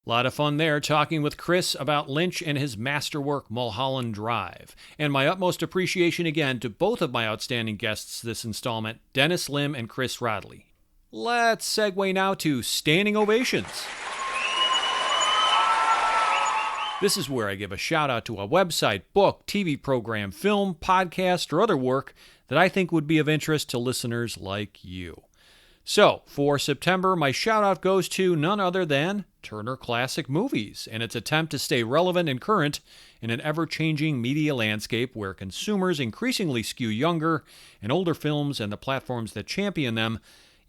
A lot of fun there talking with Chris about Lynch and his masterwork, Mulholland Drive. And my utmost appreciation again to both of my outstanding guests this installment, Dennis Lim and Chris Rodley. Let's segue now to standing ovations. This is where I give a shout out to a website, book, TV program, film, podcast, or other work that I think would be of interest to listeners like you. So, for September, my shout out goes to none other than Turner Classic Movies and its attempt to stay relevant and current in an ever-changing media landscape where consumers increasingly skew younger and older films, and the platforms that champion them,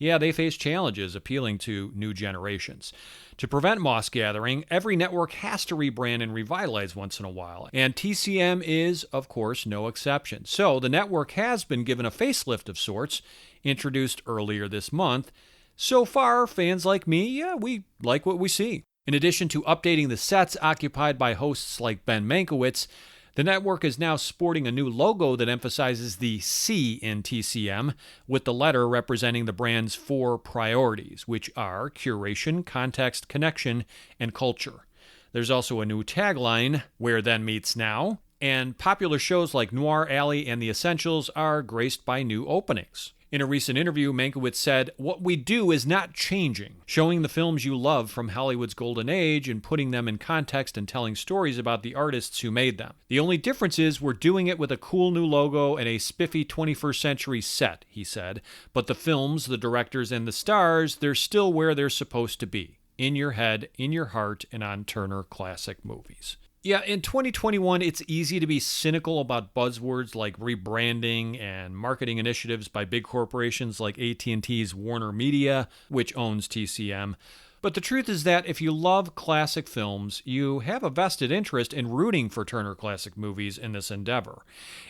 they face challenges appealing to new generations. To prevent moss gathering, every network has to rebrand and revitalize once in a while, and TCM is, of course, no exception. So the network has been given a facelift of sorts, introduced earlier this month. So far, fans like me, we like what we see. In addition to updating the sets occupied by hosts like Ben Mankiewicz, the network is now sporting a new logo that emphasizes the C in TCM, with the letter representing the brand's 4 priorities, which are curation, context, connection, and culture. There's also a new tagline, Where Then Meets Now, and popular shows like Noir Alley and The Essentials are graced by new openings. In a recent interview, Mankiewicz said, "What we do is not changing, showing the films you love from Hollywood's golden age and putting them in context and telling stories about the artists who made them. The only difference is we're doing it with a cool new logo and a spiffy 21st century set," he said. "But the films, the directors, and the stars, they're still where they're supposed to be, in your head, in your heart, and on Turner Classic Movies." Yeah, in 2021, it's easy to be cynical about buzzwords like rebranding and marketing initiatives by big corporations like AT&T's Warner Media, which owns TCM. But the truth is that if you love classic films, you have a vested interest in rooting for Turner Classic Movies in this endeavor.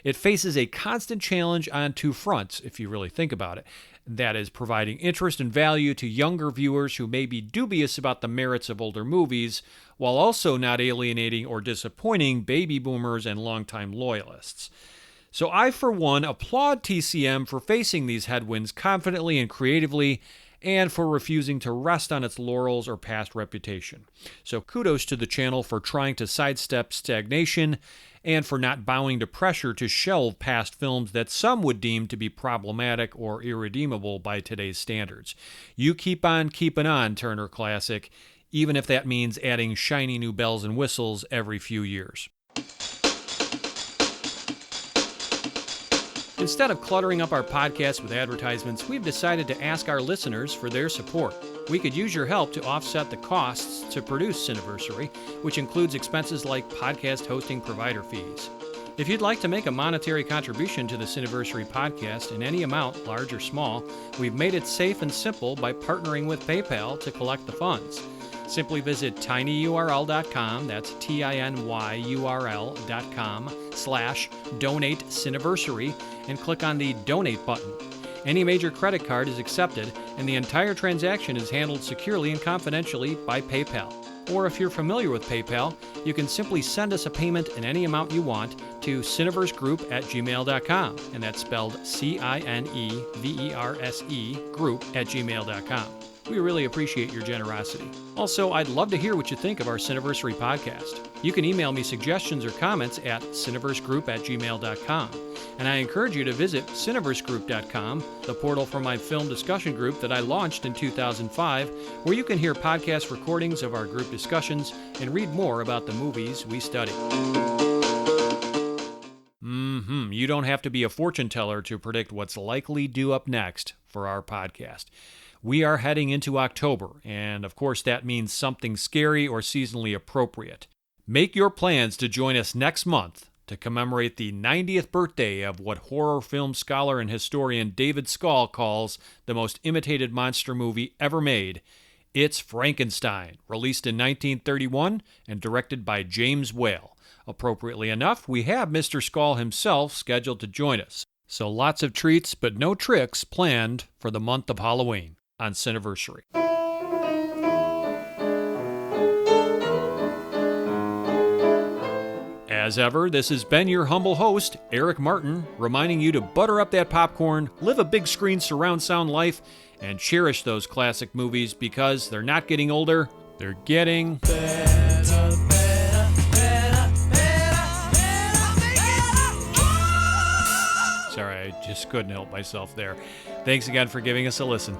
It faces a constant challenge on 2 fronts, if you really think about it. That is, providing interest and value to younger viewers who may be dubious about the merits of older movies, while also not alienating or disappointing baby boomers and longtime loyalists. So I, for one, applaud TCM for facing these headwinds confidently and creatively, and for refusing to rest on its laurels or past reputation. So kudos to the channel for trying to sidestep stagnation and for not bowing to pressure to shelve past films that some would deem to be problematic or irredeemable by today's standards. You keep on keeping on, Turner Classic, even if that means adding shiny new bells and whistles every few years. Instead of cluttering up our podcast with advertisements, we've decided to ask our listeners for their support. We could use your help to offset the costs to produce Cineversary, which includes expenses like podcast hosting provider fees. If you'd like to make a monetary contribution to the Cineversary podcast in any amount, large or small, we've made it safe and simple by partnering with PayPal to collect the funds. Simply visit tinyurl.com, that's tinyurl.com/donate Cineversary, and click on the Donate button. Any major credit card is accepted, and the entire transaction is handled securely and confidentially by PayPal. Or if you're familiar with PayPal, you can simply send us a payment in any amount you want to cineversegroup@gmail.com, and that's spelled CINEVERSE group@gmail.com. We really appreciate your generosity. Also, I'd love to hear what you think of our Cineversary podcast. You can email me suggestions or comments at cineversegroup@gmail.com. And I encourage you to visit cineversegroup.com, the portal for my film discussion group that I launched in 2005, where you can hear podcast recordings of our group discussions and read more about the movies we study. you don't have to be a fortune teller to predict what's likely due up next for our podcast. We are heading into October, and of course that means something scary or seasonally appropriate. Make your plans to join us next month to commemorate the 90th birthday of what horror film scholar and historian David Skal calls the most imitated monster movie ever made. It's Frankenstein, released in 1931 and directed by James Whale. Appropriately enough, we have Mr. Skal himself scheduled to join us. So lots of treats, but no tricks planned for the month of Halloween on Cineversary. As ever, this has been your humble host, Eric Martin, reminding you to butter up that popcorn, live a big screen surround sound life, and cherish those classic movies because they're not getting older, they're getting better. Sorry, I just couldn't help myself there. Thanks again for giving us a listen.